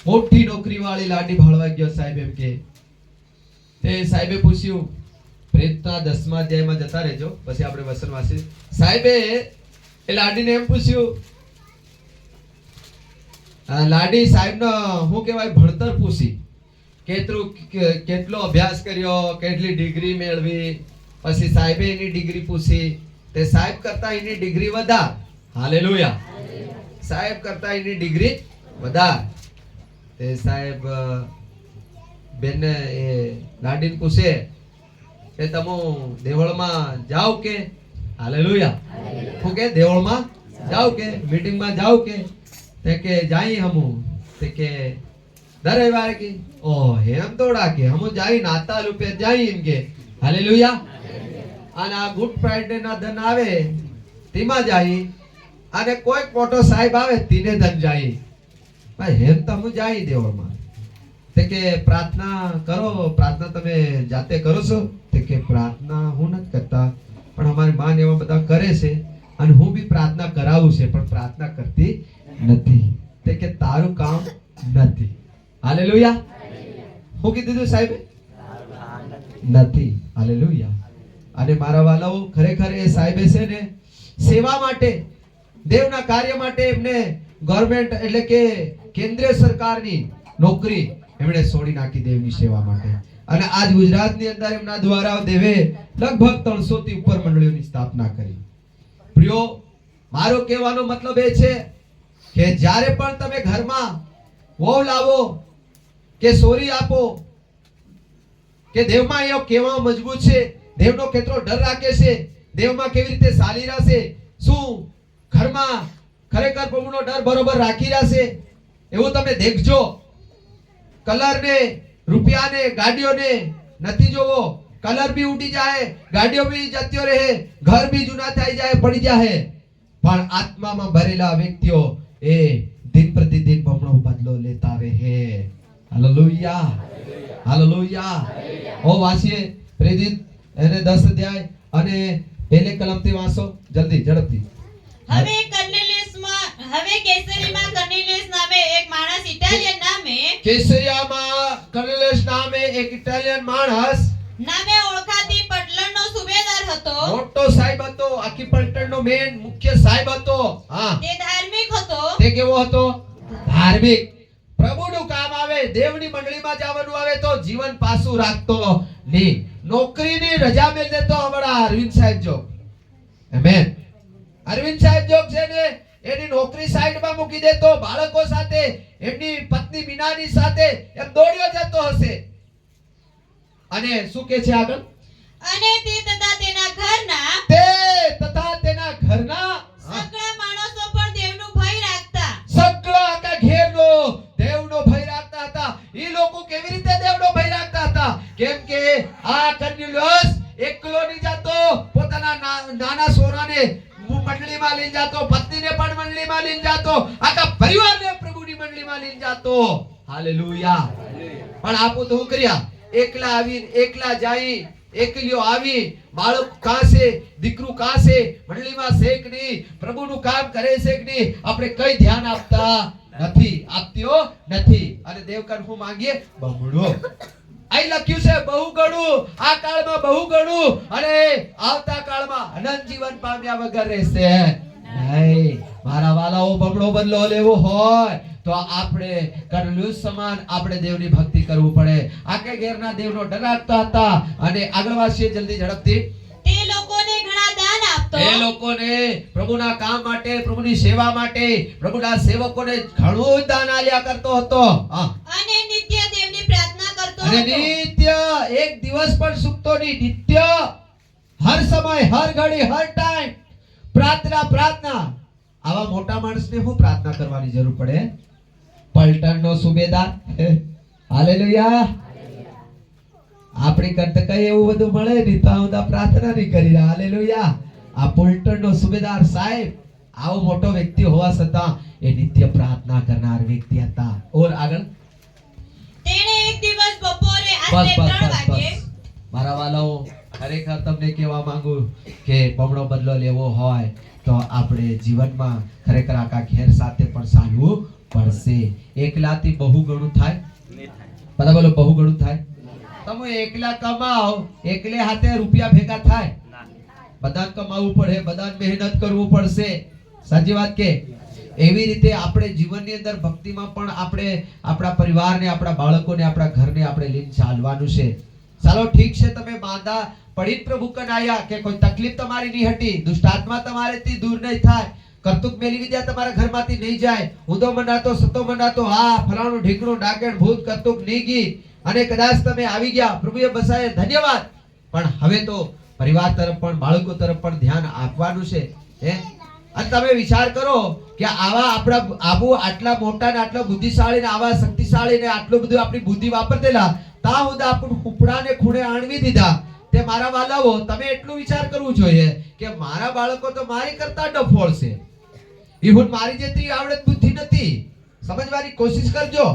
મોટી નોકરી વાળી લાડી ભાળવા ગયો સાહેબ. એમ કે તે સાહેબે પૂછ્યું, પ્રેતના 10મા અધ્યાયમાં જતા રહેજો, પછી આપણે વસનવાસી. સાહેબે એ લાડીને એમ પૂછ્યું, લાડી સાહેબનો શું કહેવાય, ભણતર પૂછી, કેટલો અભ્યાસ કર્યો, કેટલી ડિગ્રી મેળવી. પછી સાહેબે એની ડિગ્રી પૂછી. તે સાહેબ કરતા એની ડિગ્રી વધાર. હાલેલુયા. સાહેબ કરતા એની ડિગ્રી વધાર. તે સાહેબ બેનને એ લાડીને પૂછે કે તમે દેવળમાં જાઓ કે? હાલેલુયા. હું કે દેવળમાં જાવ કે મીટિંગમાં જાવ કે તે કે જાઈ હમુ તે કે દર રવિવારે કે ઓ હેમ તોડા કે હમુ જાઈ નાતા રૂપે જાઈ એમ કે હાલેલુયા. અને આ ગુડ ફ્રાઈડે ના દન આવે તેમાં જાય અને કોઈ મોટો સાહેબ આવે તીને દન જાય ભાઈ હેમ તો હમુ જાઈ દેવળમાં તે કે પ્રાર્થના કરો. પ્રાર્થના તમે જાતે કરો છો તે કે પ્રાર્થના હું નથી કરતા પણ અમારી માં એવા બધા કરે છે અને હું બી પ્રાર્થના કરાવું છે પણ પ્રાર્થના કરતી નથી. તે કે તારું કામ નથી. હાલેલુયા. હું કીધું તું સાહેબ નથી. હાલેલુયા. અને મારા વાલાઓ ખરેખર એ સાહેબે છે ને સેવા માટે દેવના કાર્ય માટે એમને ગવર્નમેન્ટ એટલે કે કેન્દ્રીય સરકારની નોકરી એમણે છોડી નાખી દેવની સેવા માટે. અને આજ ગુજરાતની અંદર એમના દ્વારા દેવે લગભગ 300 થી ઉપર મંડળીઓની સ્થાપના કરી. પ્રિયો, મારો કહેવાનો મતલબ એ છે કે જ્યારે પણ તમે ઘરમાં વહુ લાવો કે સોરી આપો કે દેવમાં એવો કેવા મજબૂત છે, દેવનો કેટલો ડર રાખે છે, દેવમાં કેવી રીતે ચાલી રહ્યા છે, શું ઘરમાં ખરેખર પ્રભુનો ડર બરોબર રાખી રહ્યા છે એવું તમે દેખજો. કલર ને રૂપિયા ને ગાડીઓ ને નથી જોવો. કલર બી ઉડી જાય, ગાડીઓ બી જતી રહે, ઘર બી જૂના થઈ જાય, પડી જાય, પણ આત્મામાં ભરેલા વ્યક્તિઓ એ દિન પ્રતિદિન બમણો બદલો લેતા રહે. હાલેલુયા. હાલેલુયા. ઓ વાંચીએ પ્રેરિત એને 10 અધ્યાય અને પહેલે કલમથી વાંચો જલ્દી ઝડપથી. હવે કેસરીમાં કર્નેલિયસ નામે એક માણસ ઇટાલિયન નામે કેસરિયામાં કર્નેલિયસ નામે એક ઇટાલિયન માણસ નામે ઓળખાતી પટલણનો સુબેદાર હતો. મોટો સાહેબ હતો, આખી પલટણનો મેન મુખ્ય સાહેબ હતો. હા, તે ધાર્મિક હતો. તે કેવો હતો? ધાર્મિક. પ્રભુનું કામ આવે, દેવની મંડળીમાં જવાનું આવે તો જીવન પાછું રાખતો નહીં. નોકરીની રજા મેળ દેતો અમારા અરવિંદ સાહેબ જો. આમેન. અરવિંદ સાહેબ જો છે ને એની નોકરી સાઈડમાં મૂકી દેતો, બાળકો સાથે એમની પત્ની મીનાની સાથે એમ દોડ્યો જતો હશે. અને શું કે છે આગળ? અને તે તથા તેના ઘરના સગળા માણસો પણ દેવનું ભય રાખતા. સગળા આખા ઘેરનો દેવનો ભય રાખતા હતા. ઈ લોકો કેવી રીતે દેવનો ભય રાખતા હતા? કેમ કે આ કર્નેલિયસ એકલો નહીં જાતો, પોતાના નાના સોરાને મંડળીમાં લઈને જાતો, પત્નીને પણ મંડળીમાં લઈને જાતો, આખા પરિવારને પ્રભુની મંડળીમાં લઈને જાતો. હાલેલુયા. પણ આપો તો હું કર્યા? એકલા આવી, એકલા જાય, એકલીઓ આવી, બાળક કાસે, દીકરું કાસે, મંડળીમાં છે કે નહીં, પ્રભુનું કામ કરે છે કે નહીં, આપણે કઈ ધ્યાન આપતા નથી. અને દેવકન હું માંગીએ બમણો. અહીં લખ્યું છે બહુ ગણું, આ કાળમાં બહુ ગણું અને આવતા કાળમાં અનંત જીવન પામ્યા વગર રહેશે નહીં. મારા વાલાઓ, બમણો બદલો લેવો હોય તો આપણે કર્નેલિયસ સમાન આપણે દેવની ભક્તિ કરવું પડે. આખે ઘેરના દેવનો ડર રાખતા હતા. અને આગળ વાંચીએ જલ્દી ઝડપથી. તે લોકોને ઘણા દાન આપતો. એ લોકોને પ્રભુના કામ માટે, પ્રભુની સેવા માટે, પ્રભુના સેવકોને ઘણું દાન આલ્યા કરતો હતો. અને નિત્ય દેવની પ્રાર્થના કરતો અને હતો. નિત્ય એક દિવસ પણ ચૂકતો નહીં. નિત્ય હર સમય, હર ઘડી, હર ટાઈમ પ્રાર્થના. આવા મોટા માણસને હું પ્રાર્થના કરવાની જરૂર પડે? પલટણનો સુબેદાર. હાલેલુયા. આપણી કરતા કઈ એવું બધું મળે નહીં તો આ પ્રાર્થના નહીં કરી રહ્યા. હાલેલુયા. આ પલટણનો સુબેદાર સાહેબ આવો મોટો વ્યક્તિ હોવા છતાં એ નિત્ય પ્રાર્થના કરનાર વ્યક્તિ હતા. ઓર આગળ. તેણે એક દિવસ બપોરે આશરે 3 વાગે. મારા વાલાઓ, ખરેખર તમને કહેવા માંગુ કે બમણો બદલો લેવો હોય તો આપણે જીવનમાં ખરેખર આખા ઘેર સાથે પણ ચાલવું પડશે. એકલાથી બહુ ઘણું થાય? બધા બોલો, બહુ ઘણું થાય? તમે એકલા કમાઓ, એકલે હાથે રૂપિયા ભેગા થાય? બધાને કમાવું પડે, બધાને મહેનત કરવું પડશે. સાચી વાત કે? એવી રીતે આપણે જીવનની અંદર ભક્તિમાં પણ આપણે આપણા પરિવારને, આપણા બાળકોને, આપણા ઘરને આપણે લઈને ચાલવાનું છે. ચાલો ઠીક છે, તમે માંદા પડી પ્રભુ કન આયા કે કોઈ તકલીફ તમારી નહીં હટી, દુષ્ટાત્મા તમારેથી દૂર નહીં થાય, કરતુક મેલી વિદ્યા તમારા ઘરમાંથી નહીં જાય, ઊંધો મનાતો સતો મનાતો, હા ફલાણું ઢીકણું ડાકેણ ભૂત કરતુક નહીં ગઈ અને કદાચ તમે આવી ગયા, પ્રભુએ બસાય ધન્યવાદ. પણ હવે તો પરિવાર તરફ પણ બાળકો તરફ પણ ધ્યાન આપવાનું છે હે અને તમે વિચાર કરો કે આવા આપણા આબુ આટલા મોટા ને આટલા બુદ્ધિશાળી ને આવા શક્તિશાળી ને આટલું બધું આપણી બુદ્ધિ વાપરતેલા તા હુદા આપણું ઉપડાને ખૂણે આણવી દીધા તે મારા વાલાઓ તમે એટલું વિચાર કરવું જોઈએ કે મારા બાળકો તો મારી કરતા ડફોળ છે ઈવન મારી જેટલી આવડત બુદ્ધિ નથી સમજવાની કોશિશ કરજો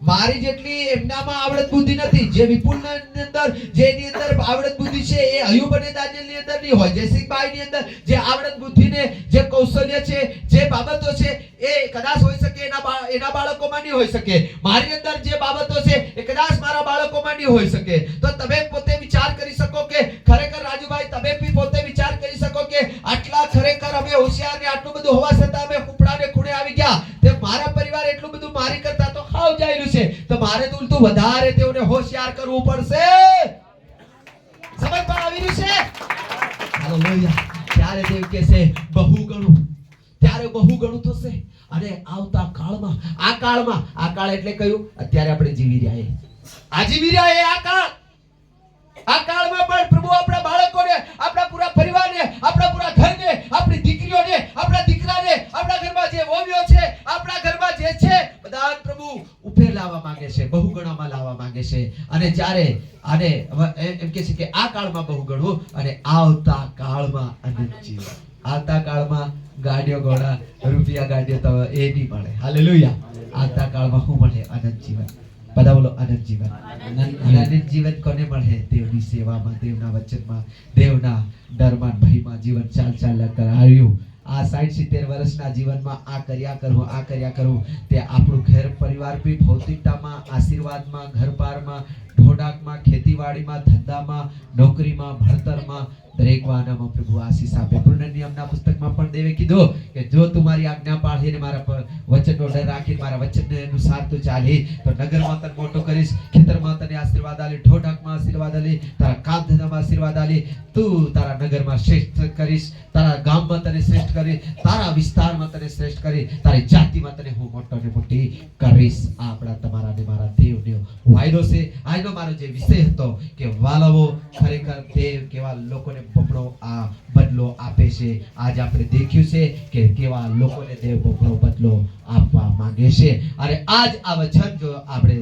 મારી જેટલી એમનામાં આવડત બુદ્ધિ નથી જે વિપુલના અંદર જેની અંદર આવડત બુદ્ધિ છે એ અયુબ અને દાનિયેલની અંદર નહીં હોય જયસિંહભાઈની અંદર જે આવડત બુદ્ધિ ને જે કૌશલ્ય છે જે બાબતો છે એ કદાચ હોઈ શકે એના બાળકોમાં નહીં હોઈ શકે મારી અંદર જે બાબતો છે એ કદાચ મારા બાળકોમાં નહીં હોઈ શકે તો તમે પોતે વિચાર કરી શકો કે ખરેખર રાજુભાઈ તમે બી પોતે વિચાર કરી શકો કે આટલા ખરેખર અમે હોશિયાર ને આટલું બધું હોવા છતાં અમે ઉપડાને ખૂણે આવી ગયા તે મારા પરિવાર એટલું બધું મારી કરતા તો ખાવ જાયેલું છે તો મારે તો ઉલટું વધારે તેઓને હોશિયાર કરવું પડશે સમજ પણ આવી રહ્યું છે હાલેલુયા ત્યારે દેવ કહે છે બહુ ગણું થશે અને આવતા કાળમાં આ કાળ એટલે કયું અત્યારે આપણે જીવી રહ્યા એ આ જીવી રહ્યા એ આ કાળમાં પણ પ્રભુ આપણા બાળકોને આપણા પૂરા પરિવારને આપણા પૂરા ઘરને આપણી દીકરીઓને આપણા દીકરાને આપણા ઘરમાં જે વહુઓ છે આપણા ઘરમાં જે છે બધા પ્રભુ ઉપેર લાવવા માંગે છે બહુ ગણામાં લાવવા માંગે છે અને જ્યારે આને એમ કહે છે કે આ કાળમાં બહુ ગણવું અને આવતા કાળમાં અનંત જીવન આવતા કાળમાં ગાડીઓ ઘોડા રૂપિયા ગાડીઓ તો એ નહીં મળે હાલેલુયા આવતા કાળમાં શું મળે અનંત જીવન બધા બોલો અનંત જીવન અનંત જીવન કોને મળે દેવની સેવામાં દેવના વચનમાં દેવના ડરમાં ભયમાં જીવન ચાલ્યા કરાવ્યું આ 60-70 વર્ષના જીવનમાં આ કર્યા કરું તે આપણું ઘર પરિવાર બી ભૌતિકતામાં આશીર્વાદમાં ઘરબારમાં ઢોડાકમાં ખેતીવાડીમાં ધંધામાં નોકરીમાં ભણતરમાં દરેક વાનામાં પ્રભુ આશીષ આપે પૂર્ણ નિયમના પુસ્તકમાં પણ દેવે કીધું કે જો તું મારી આજ્ઞા પાળીને મારા વચનનો ડર રાખી મારા વચનને અનુસાર તું ચાલી તો નગરમાં તને મોટો કરીશ ખેતરમાં તને આશીર્વાદ આલી ઢોઢાકમાં આશીર્વાદ આલી તારા કામ ધંધામાં આશીર્વાદ આલી તું તારા નગરમાં શ્રેષ્ઠ કરીશ તારા ગામમાં તને શ્રેષ્ઠ કરી તારા વિસ્તારમાં તને શ્રેષ્ઠ કરી તારી જાતિમાં તને હું મોટો ને મોટી કરીશ આ આપણા તમારા ને મારા દેવનો વાયદો છે આજનો મારો જે વિષય હતો કે વાલાવો ખરેખર દેવ કેવા લોકોને બમણો આ બદલો આપે છે આજ આપણે દેખ્યું છે કે કેવા લોકોને દેવ બમણો બદલો આપવા માંગે છે અને આજ આ વચન જો આપણે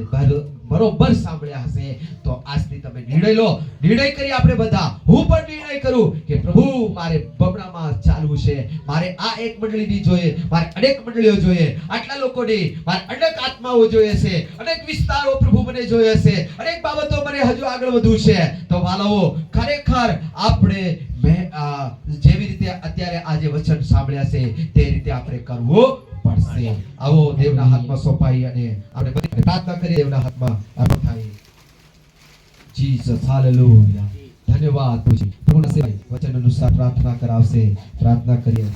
બરોબર સાંભળ્યા હશે તો આજથી તમે નિર્ણય કરી આપણે બધા હું પણ નિર્ણય કરું કે પ્રભુ મારે બમણામાં ચાલવું છે મારે આ એક મંડળીની જોઈએ મારે અનેક મંડળીઓ જોઈએ આટલા લોકોની મારે અનેક આત્માઓ જોઈએ છે અનેક વિસ્તારો પ્રભુ મને જોઈએ છે અનેક બાબતો મને હજુ આગળ વધવું છે તો વાલાઓ ખરેખર આપણે જેવી રીતે અત્યારે આજે વચન સાંભળ્યા છે તે રીતે આપણે કરવું પડશે આવો દેવના હાથમાં સોંપાઈ અને આપણે પ્રાર્થના કરી દેવના હાથમાં અર્પણ થાય જીસસ હાલેલુયા ધન્યવાદ પ્રભુ વચન અનુસાર પ્રાર્થના કરાવશે પ્રાર્થના કરીએ